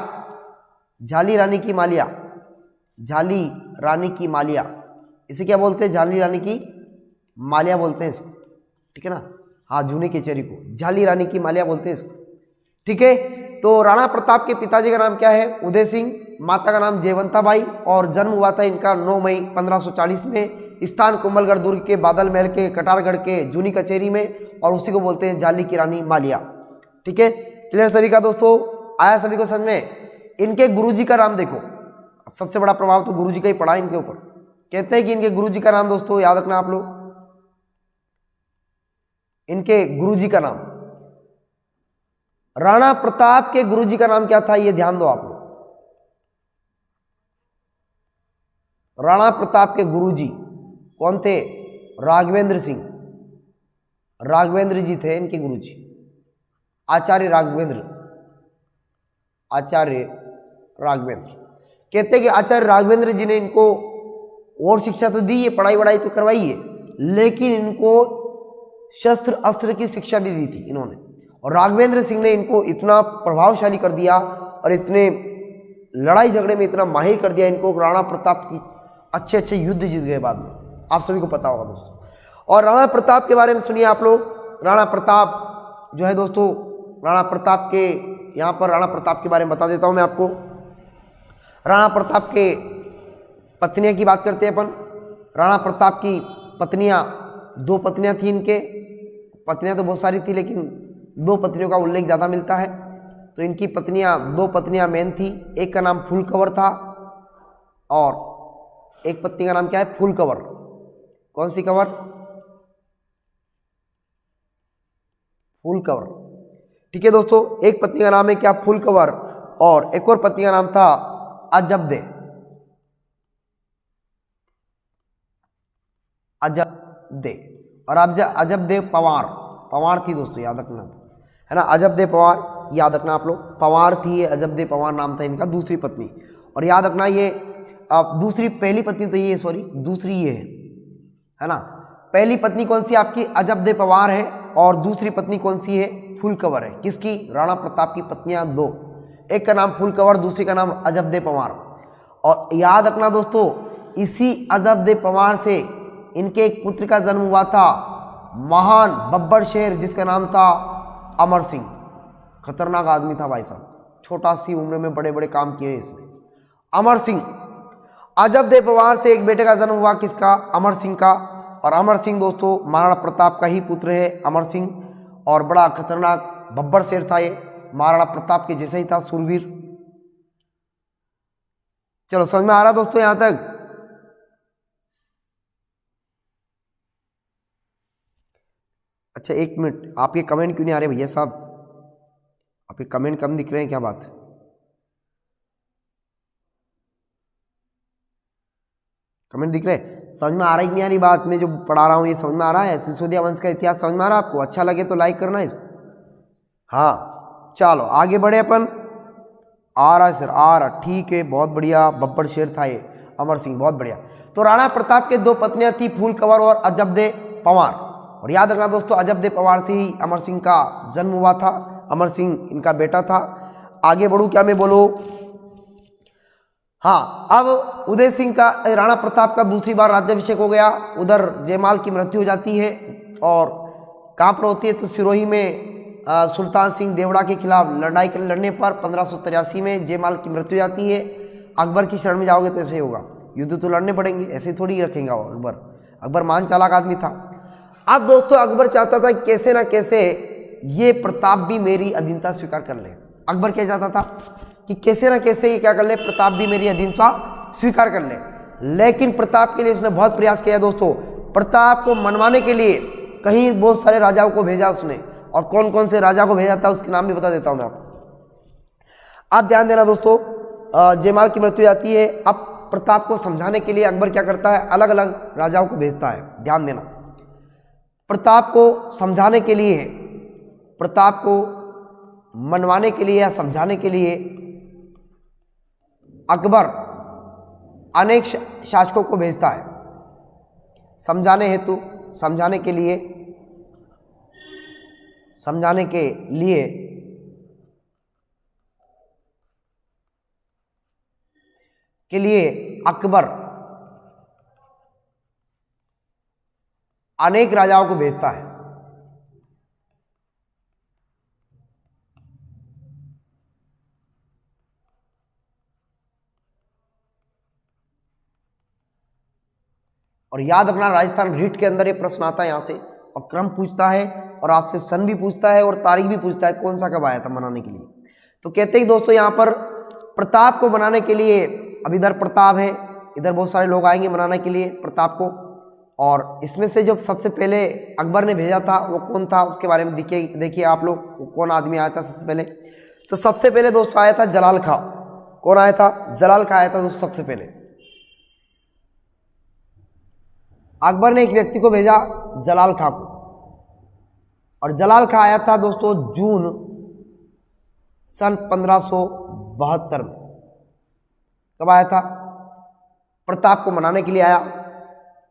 A: झाली रानी की मालिया, झाली रानी की मालिया, इसे क्या बोलते हैं, झाली रानी की मालिया बोलते हैं इसको, ठीक है ना। हाँ, जूनी कचेरी को झाली रानी की मालिया बोलते हैं इसको, ठीक है। तो राणा प्रताप के पिताजी का नाम क्या है, उदय सिंह, माता का नाम जयवंताबाई, और जन्म हुआ था इनका 9 मई 1540 में, स्थान कुंभलगढ़ दुर्ग के बादल महल के कटारगढ़ के जूनी कचेरी में, और उसी को बोलते हैं झाली की रानी मालिया, ठीक है। क्लियर सभी का दोस्तों, आया सभी को समझ में। इनके गुरुजी का नाम देखो, सबसे बड़ा प्रभाव तो गुरुजी का ही पड़ा इनके ऊपर। कहते हैं कि इनके गुरुजी का नाम दोस्तों याद रखना आप लोग, इनके गुरुजी का नाम, राणा प्रताप के गुरुजी का नाम क्या था, ये ध्यान दो आप लोग। राणा प्रताप के गुरुजी कौन थे, राघवेंद्र सिंह, राघवेंद्र जी थे इनके गुरुजी, आचार्य राघवेंद्र, आचार्य राघवेंद्र। कहते हैं कि आचार्य राघवेंद्र जी ने इनको और शिक्षा तो दी है, पढ़ाई वढ़ाई तो करवाई है, लेकिन इनको शस्त्र अस्त्र की शिक्षा भी दी थी इन्होंने। और राघवेंद्र सिंह ने इनको इतना प्रभावशाली कर दिया और इतने लड़ाई झगड़े में इतना माहिर कर दिया इनको, राणा प्रताप की अच्छे अच्छे युद्ध जीत गए बाद में, आप सभी को पता होगा दोस्तों। और राणा प्रताप के बारे में सुनिए आप लोग। राणा प्रताप जो है दोस्तों, राणा प्रताप के यहाँ पर राणा प्रताप के बारे में बता देता हूँ मैं आपको। राणा प्रताप के पत्नियाँ की बात करते हैं अपन। राणा प्रताप की पत्नियाँ, 2 पत्नियाँ थी इनके, पत्नियाँ तो बहुत सारी थी लेकिन 2 पत्नियों का उल्लेख ज़्यादा मिलता है। तो इनकी पत्नियाँ, 2 पत्नियाँ मेन थी, एक का नाम फूलकवर था और एक पत्नी का नाम क्या है, फूलकवर। कौन सी कवर, फूलकवर, ठीक है दोस्तों। एक पत्नी का नाम है क्या, फूलकवर, और एक और पत्नी का नाम था अजबदे, अजबदे, और अजबदे पवार, पवार थी दोस्तों, याद रखना है ना, अजबदे पवार याद रखना आप लोग, पवार थी ये, अजबदे पवार नाम था इनका, दूसरी पत्नी। और याद रखना ये दूसरी, पहली पत्नी तो ये, सॉरी दूसरी ये है ना। पहली पत्नी कौन सी आपकी, अजबदे पवार है, और दूसरी पत्नी कौन सी है, फूलकवर है। किसकी, राणा प्रताप की पत्नियां 2, एक का नाम फूलकवर, दूसरी का नाम अजबदे पवार। और याद रखना दोस्तों, इसी अजबदे पवार से इनके एक पुत्र का जन्म हुआ था, महान बब्बर शेर, जिसका नाम था अमर सिंह। खतरनाक आदमी था भाई साहब, छोटा सी उम्र में बड़े बड़े काम किए इसने, अमर सिंह। अजबदे पवार से एक बेटे का जन्म हुआ, किसका, अमर सिंह का। और अमर सिंह दोस्तों महाराणा प्रताप का ही पुत्र है अमर सिंह, और बड़ा खतरनाक बब्बर शेर था ये, महाराणा प्रताप के जैसा ही था, सूरवीर। चलो समझ में आ रहा दोस्तों यहां तक। अच्छा एक मिनट, आपके कमेंट क्यों नहीं आ रहे भैया साहब, आपके कमेंट कम दिख रहे हैं, क्या बात है। कमेंट दिख रहे, समझ में आ रहा है कि नहीं आ रही बात, मैं जो पढ़ा रहा हूँ ये समझ में आ रहा है, सिसोदिया वंश का इतिहास समझ में आ रहा है आपको, अच्छा लगे तो लाइक करना इसको। हाँ चलो आगे बढ़े अपन। आ रहा है सर, आ रहा, ठीक है, बहुत बढ़िया, बब्बर शेर था ये अमर सिंह, बहुत बढ़िया। तो राणा प्रताप के 2 पत्नियां थी, फूलकवर और अजबदे पवार। और याद रखना दोस्तों, अजबदे पवार से ही अमर सिंह का जन्म हुआ था, अमर सिंह इनका बेटा था। आगे बढ़ूँ क्या मैं बोलूँ, हाँ, अब उदय सिंह का, राणा प्रताप का दूसरी बार राज्याभिषेक हो गया। उधर जयमाल की मृत्यु हो जाती है और कहाँ पर होती है, तो सिरोही में सुल्तान सिंह देवड़ा के खिलाफ लड़ाई लड़ने पर 1583 में जयमाल की मृत्यु हो जाती है। अकबर की शरण में जाओगे तो ऐसे ही होगा, युद्ध तो लड़ने पड़ेंगे, ऐसे थोड़ी ही रखेंगे अकबर मान चालाक आदमी था। अब दोस्तों अकबर चाहता था कैसे ना कैसे ये प्रताप भी मेरी अधीनता स्वीकार कर ले। अकबर क्या चाहता था कि कैसे ना कैसे ये क्या कर ले, प्रताप भी मेरी अधीनता स्वीकार कर ले। लेकिन प्रताप के लिए उसने बहुत प्रयास किया दोस्तों। प्रताप को मनवाने के लिए कहीं बहुत सारे राजाओं को भेजा उसने, और कौन कौन से राजा को भेजा था उसके नाम भी बता देता हूं मैं आपको। आप ध्यान देना दोस्तों, जयमाल की मृत्यु जाती है। अब प्रताप को समझाने के लिए अकबर क्या करता है, अलग अलग राजाओं को भेजता है। ध्यान देना, प्रताप को समझाने के लिए, प्रताप को मनवाने के लिए या समझाने के लिए अकबर अनेक शासकों को भेजता है समझाने हेतु, समझाने के लिए अकबर अनेक राजाओं को भेजता है। और याद रखना, राजस्थान रीट के अंदर ये प्रश्न आता है यहाँ से, और क्रम पूछता है और आपसे सन भी पूछता है और तारीख भी पूछता है, कौन सा कब आया था मनाने के लिए। तो कहते हैं दोस्तों यहाँ पर प्रताप को मनाने के लिए, अब इधर प्रताप है, इधर बहुत सारे लोग आएंगे मनाने के लिए प्रताप को। और इसमें से जो सबसे पहले अकबर ने भेजा था वो कौन था, उसके बारे में देखिए आप लोग, कौन आदमी आया था सबसे पहले। तो सबसे पहले दोस्तों आया था जलाल खां। कौन आया था, जलाल खां आया था दोस्तों सबसे पहले। अकबर ने एक व्यक्ति को भेजा, जलाल खां को, और जलाल खां आया था दोस्तों जून सन 1572 में। कब आया था, प्रताप को मनाने के लिए आया।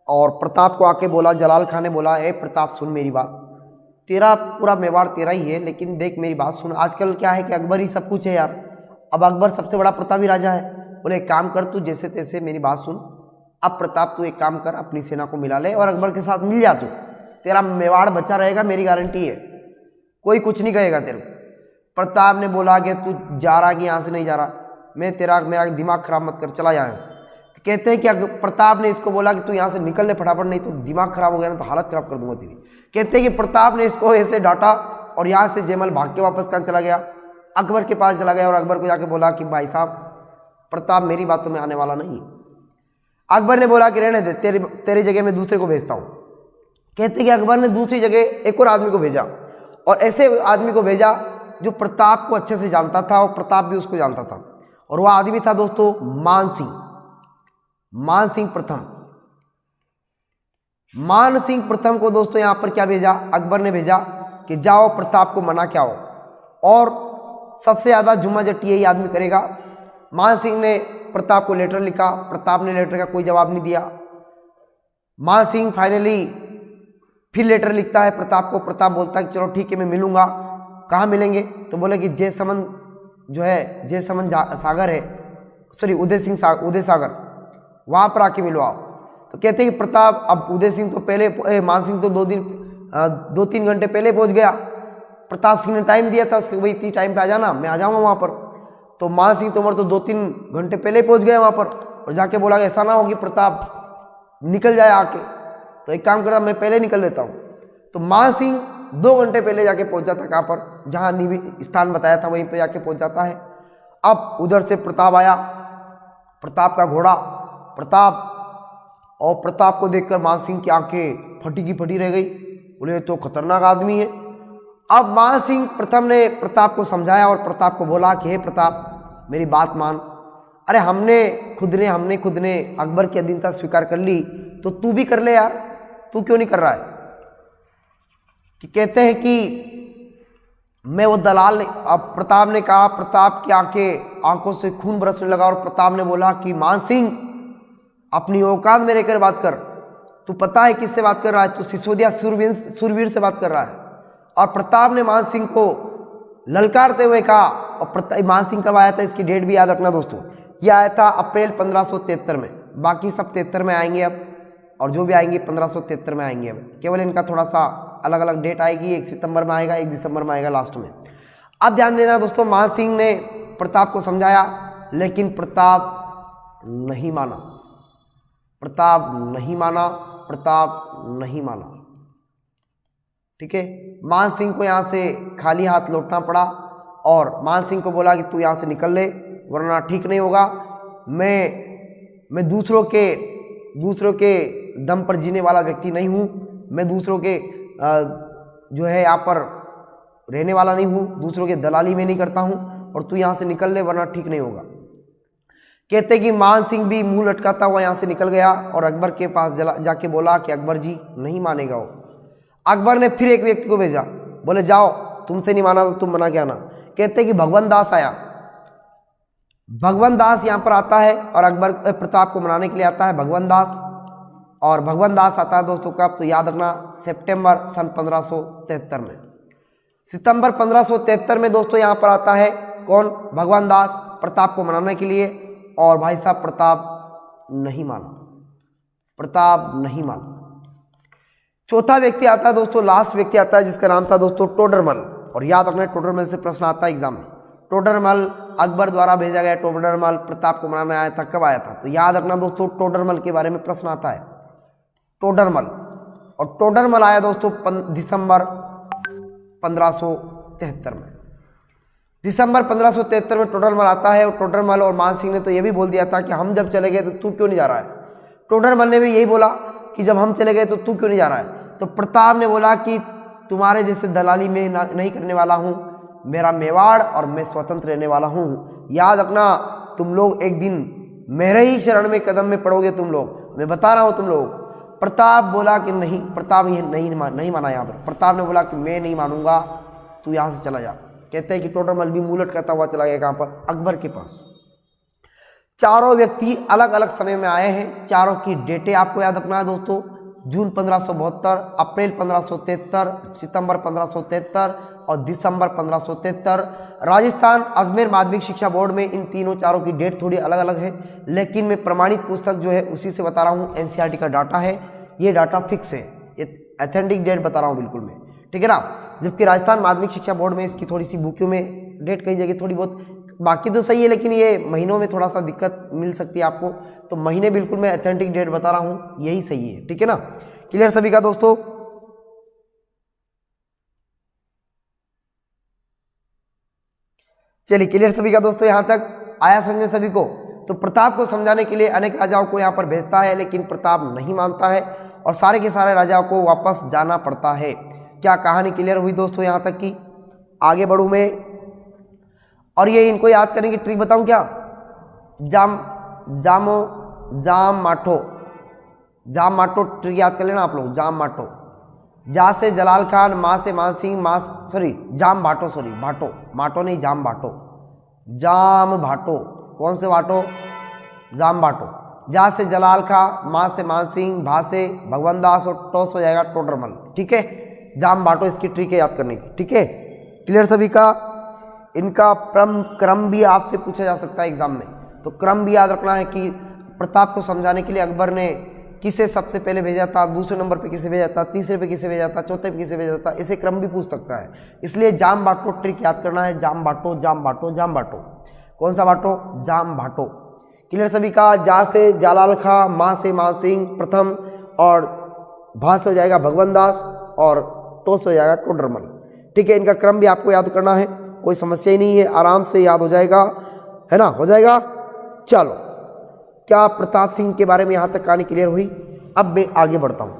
A: और प्रताप को आके बोला, जलाल खां ने बोला, ए प्रताप सुन मेरी बात, तेरा पूरा मेवाड़ तेरा ही है, लेकिन देख मेरी बात सुन। आजकल क्या है कि अकबर ही सब कुछ है यार, अब अकबर सबसे बड़ा प्रतापी राजा है। बोले एक काम कर, तू जैसे तैसे मेरी बात सुन। अब प्रताप तू एक काम कर, अपनी सेना को मिला ले और अकबर के साथ मिल जा, तू तेरा मेवाड़ बचा रहेगा, मेरी गारंटी है, कोई कुछ नहीं कहेगा तेरे को। प्रताप ने बोला कि तू जा रहा कि यहाँ से नहीं जा रहा, मेरा दिमाग खराब मत कर, चला यहाँ से। कहते हैं कि प्रताप ने इसको बोला कि तू यहाँ से निकल ले फटाफट, नहीं तो दिमाग खराब हो गया ना तो हालत खराब कर दूंगा तेरी। कहते हैं कि प्रताप ने इसको ऐसे डांटा और यहाँ से जयमल भाग के वापस कहाँ चला गया, अकबर के पास चला गया और अकबर को जाके बोला कि भाई साहब प्रताप मेरी बातों में आने वाला नहीं है। अकबर ने बोला कि रहने दे, तेरी जगह मैं दूसरे को भेजता हूँ। कहते कि अकबर ने दूसरी जगह एक और आदमी को भेजा, और ऐसे आदमी को भेजा जो प्रताप को अच्छे से जानता था और प्रताप भी उसको जानता था, और वह आदमी था दोस्तों मान सिंह प्रथम। मान सिंह प्रथम को दोस्तों यहां पर क्या भेजा, अकबर ने भेजा कि जाओ प्रताप को मना के आओ, और सबसे ज्यादा जुम्मा जट्टी यही आदमी करेगा। मान सिंह ने प्रताप को लेटर लिखा, प्रताप ने लेटर का कोई जवाब नहीं दिया। मान सिंह फाइनली फिर लेटर लिखता है प्रताप को। प्रताप बोलता है कि चलो ठीक है मैं मिलूंगा। कहाँ मिलेंगे, तो बोले कि जयसमंद जो है, जयसमंद सागर है, सॉरी उदय सागर, वहाँ पर आके मिलवाओ। तो कहते हैं कि प्रताप, अब उदय सिंह तो पहले, मान सिंह तो 2-3 घंटे पहले पहुँच गया। प्रताप सिंह ने टाइम दिया था उसके, भाई इतनी टाइम पे आ जाना, मैं आ जाऊँगा वहाँ पर। तो मान सिंह तोमर तो 2-3 घंटे पहले पहुँच गया वहाँ पर, और जाके बोला कि ऐसा ना हो कि प्रताप निकल जाए आके, तो एक काम करता मैं पहले निकल लेता हूँ। तो मान सिंह 2 घंटे पहले जाके पहुँच जाता है, कहाँ पर, जहाँ स्थान बताया था वहीं पर जाके पहुँच जाता है। अब उधर से प्रताप आया, प्रताप का घोड़ा, और प्रताप को देखकर मान सिंह की आंखें फटी की फटी रह गई। बोले तो खतरनाक आदमी है। अब मान सिंह प्रथम ने प्रताप को समझाया और प्रताप को बोला कि हे प्रताप मेरी बात मान, अरे हमने खुद ने अकबर की अधीनता स्वीकार कर ली, तो तू भी कर ले यार, तू क्यों नहीं कर रहा है। कि कहते हैं कि मैं वो दलाल, अब प्रताप ने कहा, प्रताप की आंखों से खून बरसने लगा, और प्रताप ने बोला कि मान सिंह अपनी औकात में रहकर बात कर, तू पता है किससे बात कर रहा है, तू सिसोदिया सूरवीर से बात कर रहा है। और प्रताप ने मान सिंह को ललकारते हुए कहा, और मान सिंह कब आया था इसकी डेट भी याद रखना दोस्तों, ये आया था अप्रैल 1573 में, बाकी सब 73 में आएंगे अब, और जो भी आएंगे 1573 में आएंगे अब, केवल इनका थोड़ा सा अलग अलग डेट आएगी, 1 सितंबर में आएगा, 1 दिसंबर में आएगा लास्ट में। अब ध्यान देना दोस्तों, मान सिंह ने प्रताप को समझाया लेकिन प्रताप नहीं माना, प्रताप नहीं माना, प्रताप नहीं माना। ठीक है, मान सिंह को यहाँ से खाली हाथ लौटना पड़ा और मान सिंह को बोला कि तू यहाँ से निकल ले वरना ठीक नहीं होगा। मैं दूसरों के दम पर जीने वाला व्यक्ति नहीं हूँ, मैं दूसरों के जो है यहाँ पर रहने वाला नहीं हूँ, दूसरों के दलाली में नहीं करता हूँ, और तू यहाँ से निकल ले वरना ठीक नहीं होगा। कहते कि मान सिंह भी मुंह लटकाता हुआ यहाँ से निकल गया और अकबर के पास जाके बोला कि अकबर जी नहीं मानेगा वो। अकबर ने फिर एक व्यक्ति को भेजा, बोले जाओ, तुमसे नहीं माना तो तुम मना के आना। कहते कि भगवंत दास आया, भगवंत दास यहाँ पर आता है और अकबर प्रताप को मनाने के लिए आता है भगवंत दास। और भगवंत दास आता है दोस्तों कब, तो याद रखना सितंबर सन 1573 में, सितंबर 1573 में दोस्तों यहाँ पर आता है कौन, भगवंत दास, प्रताप को मनाने के लिए। और भाई साहब प्रताप नहीं माना, प्रताप नहीं माना। चौथा व्यक्ति आता है दोस्तों, लास्ट व्यक्ति आता है जिसका नाम था दोस्तों टोडरमल। और याद रखना टोडरमल से प्रश्न आता है एग्जाम में। टोडरमल अकबर द्वारा भेजा गया, टोडरमल प्रताप को मनाने आया था, कब आया था, तो याद रखना दोस्तों टोडरमल के बारे में प्रश्न आता है, टोडरमल। और टोडरमल आया दोस्तों दिसंबर 1573 में, दिसंबर 1573 में टोडरमल आता है। और टोडरमल और मान सिंह ने तो ये भी बोल दिया था कि हम जब चले गए तो तू क्यों नहीं जा रहा है। टोडरमल ने भी यही बोला कि जब हम चले गए तो तू क्यों नहीं जा रहा है। तो प्रताप ने बोला कि तुम्हारे जैसे दलाली में नहीं करने वाला हूँ, मेरा मेवाड़ और मैं स्वतंत्र रहने वाला हूँ। याद रखना तुम लोग एक दिन मेरे ही शरण में कदम में पड़ोगे तुम लोग, मैं बता रहा हूँ तुम लोग। प्रताप बोला कि नहीं, प्रताप ये नहीं माना यहाँ पर। प्रताप ने बोला कि मैं नहीं मानूंगा, तू यहाँ से चला जा। कहते हैं कि टोडरमल भी मुंह लटकाता हुआ चला गया कहाँ पर, अकबर के पास। चारों व्यक्ति अलग अलग समय में आए हैं, चारों की डेटें आपको याद रखना है दोस्तों, जून 1572, अप्रैल 1573, सितंबर 1573 और दिसंबर 1573। राजस्थान अजमेर माध्यमिक शिक्षा बोर्ड में इन तीनों चारों की डेट थोड़ी अलग अलग है, लेकिन मैं प्रमाणित पुस्तक जो है उसी से बता रहा हूँ, एनसीईआरटी का डाटा है, ये डाटा फिक्स है, ये ऑथेंटिक डेट बता रहा हूँ बिल्कुल मैं, ठीक है ना। जबकि राजस्थान माध्यमिक शिक्षा बोर्ड में इसकी थोड़ी सी बुकों में डेट कई जगह थोड़ी बहुत, बाकी तो सही है, लेकिन ये महीनों में थोड़ा सा दिक्कत मिल सकती है आपको, तो महीने बिल्कुल मैं ऑथेंटिक डेट बता रहा हूँ, यही सही है, ठीक है ना। क्लियर सभी का दोस्तों। चलिए क्लियर सभी का दोस्तों, यहां तक आया समझे सभी को। तो प्रताप को समझाने के लिए अनेक राजाओं को यहां पर भेजता है, लेकिन प्रताप नहीं मानता है और सारे के सारे राजाओं को वापस जाना पड़ता है। क्या कहानी क्लियर हुई दोस्तों यहां तक की? आगे बढ़ूं मैं, और ये इनको याद करने की ट्रिक बताऊं क्या, जाम माटो ट्रिक याद कर लेना आप लोग। जाम माटो, जा से जलाल खान, माँ से मान सिंह, जाम भाटो, कौन से भाटो, जाम भाटो। जा से जलाल खां, माँ से मान सिंह, भा से भगवंत दास और टॉस हो जाएगा टोडरमल, ठीक है। जाम भाटो इसकी ट्रिक है याद करने की, ठीक है। क्लियर सभी का। इनका क्रम भी आपसे पूछा जा सकता है एग्जाम में, तो क्रम भी याद रखना है कि प्रताप को समझाने के लिए अकबर ने किसे सबसे पहले भेजा था, दूसरे नंबर पे किसे भेजा था, तीसरे पे किसे भेजा था, चौथे पे किसे भेजा था, इसे क्रम भी पूछ सकता है। इसलिए जाम भाटो ट्रिक याद करना है, जाम भाटो। कौन सा भाटो, जाम भाटो। क्लियर सभी का। जा से जालाल खां, माँ से मान सिंह प्रथम, और भा से हो जाएगा भगवंत दास, और टो से हो जाएगा टोडरमल, ठीक है। इनका क्रम भी आपको याद करना है, कोई समस्या ही नहीं है, आराम से याद हो जाएगा, है ना, हो जाएगा। चलो, क्या प्रताप सिंह के बारे में यहां तक कहानी क्लियर हुई? अब मैं आगे बढ़ता हूं।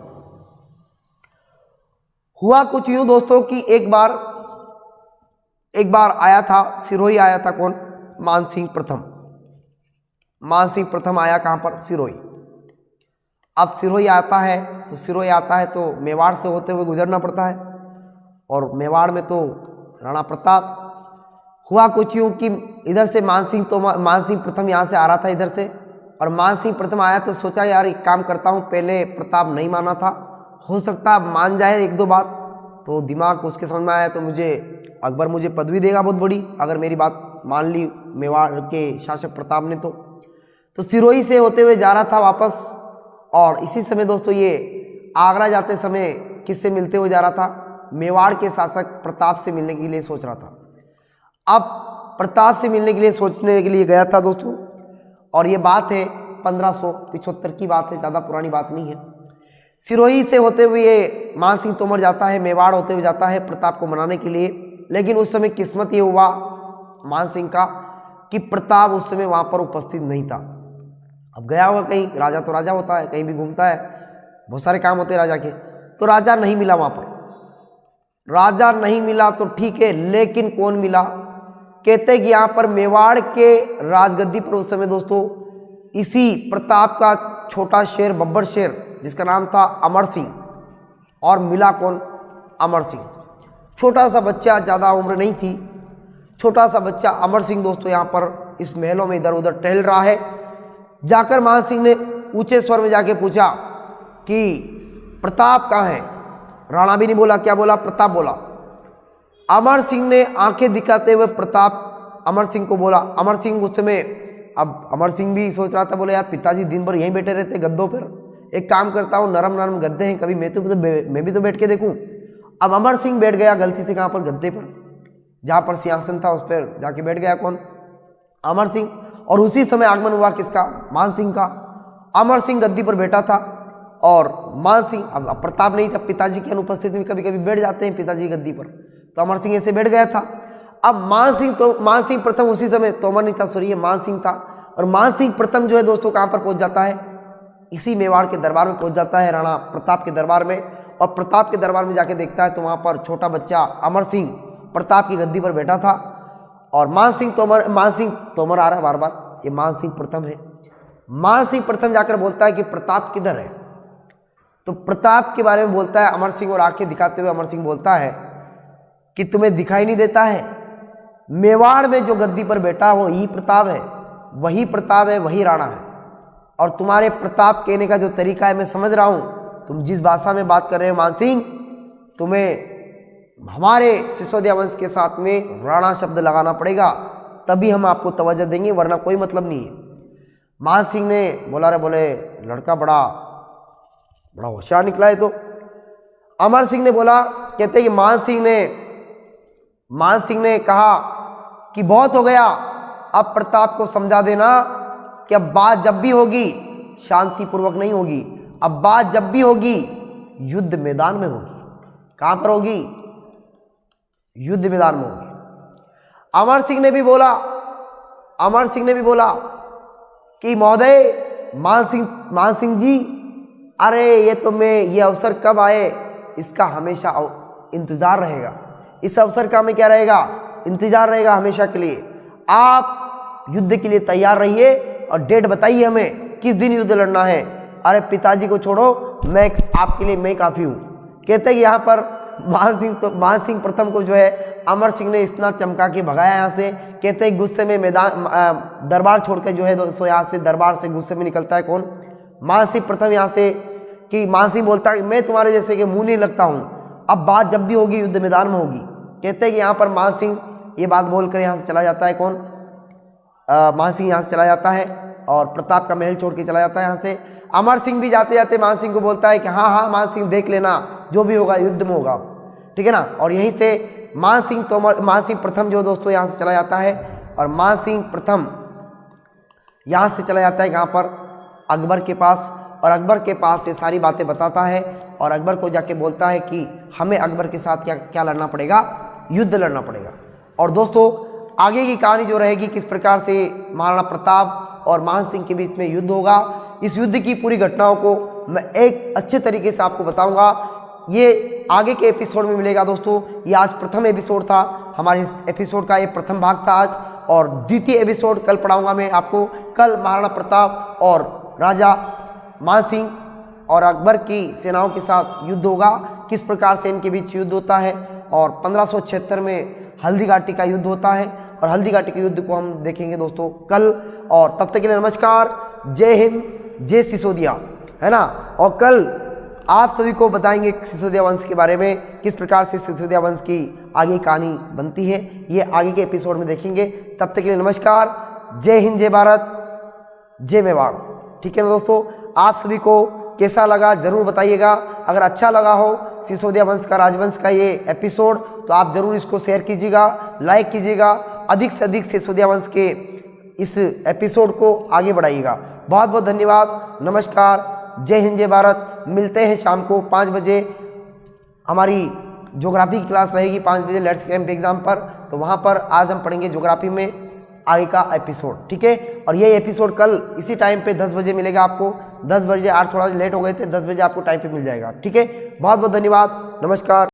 A: हुआ कुछ यूं दोस्तों कि एक बार आया था सिरोही, आया था कौन, मान सिंह प्रथम आया कहां पर, सिरोही। अब सिरोही आता है तो मेवाड़ से होते हुए गुजरना पड़ता है, और मेवाड़ में तो राणा प्रताप। हुआ कुछ यूं कि इधर से मान सिंह प्रथम यहां से आ रहा था इधर से, और मान सिंह प्रथम आया तो सोचा यार एक काम करता हूं, पहले प्रताप नहीं माना था, हो सकता है मान जाए एक दो बात, तो दिमाग उसके समझ में आया, तो अकबर मुझे पदवी देगा बहुत बड़ी अगर मेरी बात मान ली मेवाड़ के शासक प्रताप ने। तो तो सिरोही से होते हुए जा रहा था वापस, और इसी समय दोस्तों ये आगरा जाते समय किससे मिलते हुए जा रहा था? मेवाड़ के शासक प्रताप से मिलने के लिए सोच रहा था। अब प्रताप से मिलने के लिए सोचने के लिए गया था दोस्तों, और ये बात है 1575 की बात है, ज़्यादा पुरानी बात नहीं है। सिरोही से होते हुए ये मान सिंह तोमर जाता है, मेवाड़ होते हुए जाता है प्रताप को मनाने के लिए। लेकिन उस समय किस्मत ये हुआ मान सिंह का कि प्रताप उस समय वहाँ पर उपस्थित नहीं था। अब गया होगा कहीं, राजा तो राजा होता है, कहीं भी घूमता है, बहुत सारे काम होते हैं राजा के, तो राजा नहीं मिला वहाँ पर। राजा नहीं मिला तो ठीक है, लेकिन कौन मिला? कहते हैं कि यहाँ पर मेवाड़ के राजगद्दी पर उस समय दोस्तों इसी प्रताप का छोटा शेर, बब्बर शेर, जिसका नाम था अमर सिंह। और मिला कौन? अमर सिंह। छोटा सा बच्चा, ज़्यादा उम्र नहीं थी, छोटा सा बच्चा अमर सिंह दोस्तों यहाँ पर इस महलों में इधर उधर टहल रहा है। जाकर मान सिंह ने ऊंचे स्वर में जाके पूछा कि प्रताप कहाँ है? राणा भी नहीं बोला, क्या बोला? प्रताप बोला। अमर सिंह ने आंखें दिखाते हुए प्रताप अमर सिंह को बोला। अमर सिंह उस समय, अब अमर सिंह भी सोच रहा था, बोले यार पिताजी दिन भर यहीं बैठे रहते गद्दों पर, एक काम करता हूँ, नरम नरम गद्दे हैं, कभी मैं भी तो बैठ के देखूँ। अब अमर सिंह बैठ गया गलती से कहाँ पर? गद्दे पर, जहाँ पर सिंहासन था उस पर जाके बैठ गया। कौन? अमर सिंह। और उसी समय आगमन हुआ किसका? मान सिंह का। अमर सिंह गद्दी पर बैठा था और मान सिंह, अब प्रताप नहीं था, पिताजी की अनुपस्थिति में कभी कभी बैठ जाते हैं पिताजी गद्दी पर, तो अमर सिंह ऐसे बैठ गया था। अब मान सिंह प्रथम उसी समय, तोमर नहीं था, सॉरी, मान सिंह था। और मान सिंह प्रथम जो है दोस्तों कहाँ पर पहुँच जाता है? इसी मेवाड़ के दरबार में पहुँच जाता है, राणा प्रताप के दरबार में। और प्रताप के दरबार में जाके देखता है तो वहाँ पर छोटा बच्चा अमर सिंह प्रताप की गद्दी पर बैठा था। और मान सिंह तोमर आ रहा है बार बार, ये मान सिंह प्रथम है। मान सिंह प्रथम जाकर बोलता है कि प्रताप किधर है? तो प्रताप के बारे में बोलता है अमर सिंह, और आंखें दिखाते हुए अमर सिंह बोलता है कि तुम्हें दिखाई नहीं देता है? मेवाड़ में जो गद्दी पर बैठा वो ही प्रताप है, वही प्रताप है, वही राणा है। और तुम्हारे प्रताप कहने का जो तरीका है मैं समझ रहा हूँ, तुम जिस भाषा में बात कर रहे हो मान सिंह, तुम्हें हमारे सिसोदिया वंश के साथ में राणा शब्द लगाना पड़ेगा, तभी हम आपको तवज्जो देंगे, वरना कोई मतलब नहीं है। मान सिंह ने बोला, रे बोले लड़का बड़ा होशियार निकला है। तो अमर सिंह ने बोला, कहते कि मान सिंह ने कहा कि बहुत हो गया, अब प्रताप को समझा देना कि अब बात जब भी होगी शांतिपूर्वक नहीं होगी, अब बात जब भी होगी युद्ध मैदान में होगी। कहाँ पर होगी? युद्ध मैदान में होगी। अमर सिंह ने भी बोला कि महोदय मान सिंह जी, अरे ये अवसर कब आए इसका हमेशा इंतजार रहेगा। इस अवसर का हमें क्या रहेगा? इंतजार रहेगा हमेशा के लिए। आप युद्ध के लिए तैयार रहिए और डेट बताइए हमें किस दिन युद्ध लड़ना है। अरे पिताजी को छोड़ो, मैं आपके लिए मैं काफ़ी हूँ। कहते हैं यहाँ पर मान सिंह प्रथम को जो है अमर सिंह ने इतना चमका के भगाया यहाँ से। कहते हैं गुस्से में मैदान दरबार छोड़ के जो है दोस्तों यहाँ से दरबार से गुस्से में निकलता है कौन? मान सिंह प्रथम यहाँ से, कि मान सिंह बोलता है मैं तुम्हारे जैसे कि मुँह नहीं लगता हूँ, अब बात जब भी होगी युद्ध मैदान में होगी। कहते हैं कि यहाँ पर मान सिंह ये बात बोलकर यहाँ से चला जाता है। कौन? मान सिंह यहाँ से चला जाता है और प्रताप का महल छोड़ के चला जाता है यहाँ से। अमर सिंह भी जाते जाते मान सिंह को बोलता है कि हाँ मान सिंह देख लेना, जो भी होगा युद्ध में होगा, ठीक है ना। और यहीं से मान सिंह प्रथम जो दोस्तों यहाँ से चला जाता है, और मान सिंह प्रथम यहाँ से चला जाता है यहाँ पर अकबर के पास, और अकबर के पास ये सारी बातें बताता है और अकबर को जाके बोलता है कि हमें अकबर के साथ क्या लड़ना पड़ेगा? युद्ध लड़ना पड़ेगा। और दोस्तों आगे की कहानी जो रहेगी, किस प्रकार से महाराणा प्रताप और मान सिंह के बीच में युद्ध होगा, इस युद्ध की पूरी घटनाओं को मैं एक अच्छे तरीके से आपको बताऊंगा। ये आगे के एपिसोड में मिलेगा दोस्तों। ये आज प्रथम एपिसोड था, हमारे इस एपिसोड का ये प्रथम भाग था आज, और द्वितीय एपिसोड कल पढ़ाऊंगा मैं आपको। कल महाराणा प्रताप और राजा मान सिंह और अकबर की सेनाओं के साथ युद्ध होगा, किस प्रकार से इनके बीच युद्ध होता है, और 1576 में हल्दी घाटी का युद्ध होता है, और हल्दी घाटी के युद्ध को हम देखेंगे दोस्तों कल। और तब तक के लिए नमस्कार, जय हिंद, जय सिसोदिया, है ना। और कल आप सभी को बताएंगे सिसोदिया वंश के बारे में, किस प्रकार से सिसोदिया वंश की आगे कहानी बनती है, ये आगे के एपिसोड में देखेंगे। तब तक के लिए नमस्कार, जय हिंद, जय भारत, जय मेवाड़। ठीक है ना दोस्तों, आप सभी को कैसा लगा ज़रूर बताइएगा। अगर अच्छा लगा हो सिसोदिया वंश का, राजवंश का ये एपिसोड, तो आप ज़रूर इसको शेयर कीजिएगा, लाइक कीजिएगा, अधिक से अधिक सिसोदिया वंश के इस एपिसोड को आगे बढ़ाइएगा। बहुत बहुत धन्यवाद, नमस्कार, जय हिंद जय भारत। मिलते हैं शाम को 5 बजे, हमारी ज्योग्राफी की क्लास रहेगी 5 बजे लेट्स कैंप एग्जाम पर। तो वहाँ पर आज हम पढ़ेंगे ज्योग्राफी में आगे का एपिसोड। ठीक है, और ये एपिसोड कल इसी टाइम पे 10 बजे मिलेगा आपको। 10 बजे, आज थोड़ा लेट हो गए थे, 10 बजे आपको टाइम पे मिल जाएगा। ठीक है, बहुत बहुत धन्यवाद, नमस्कार।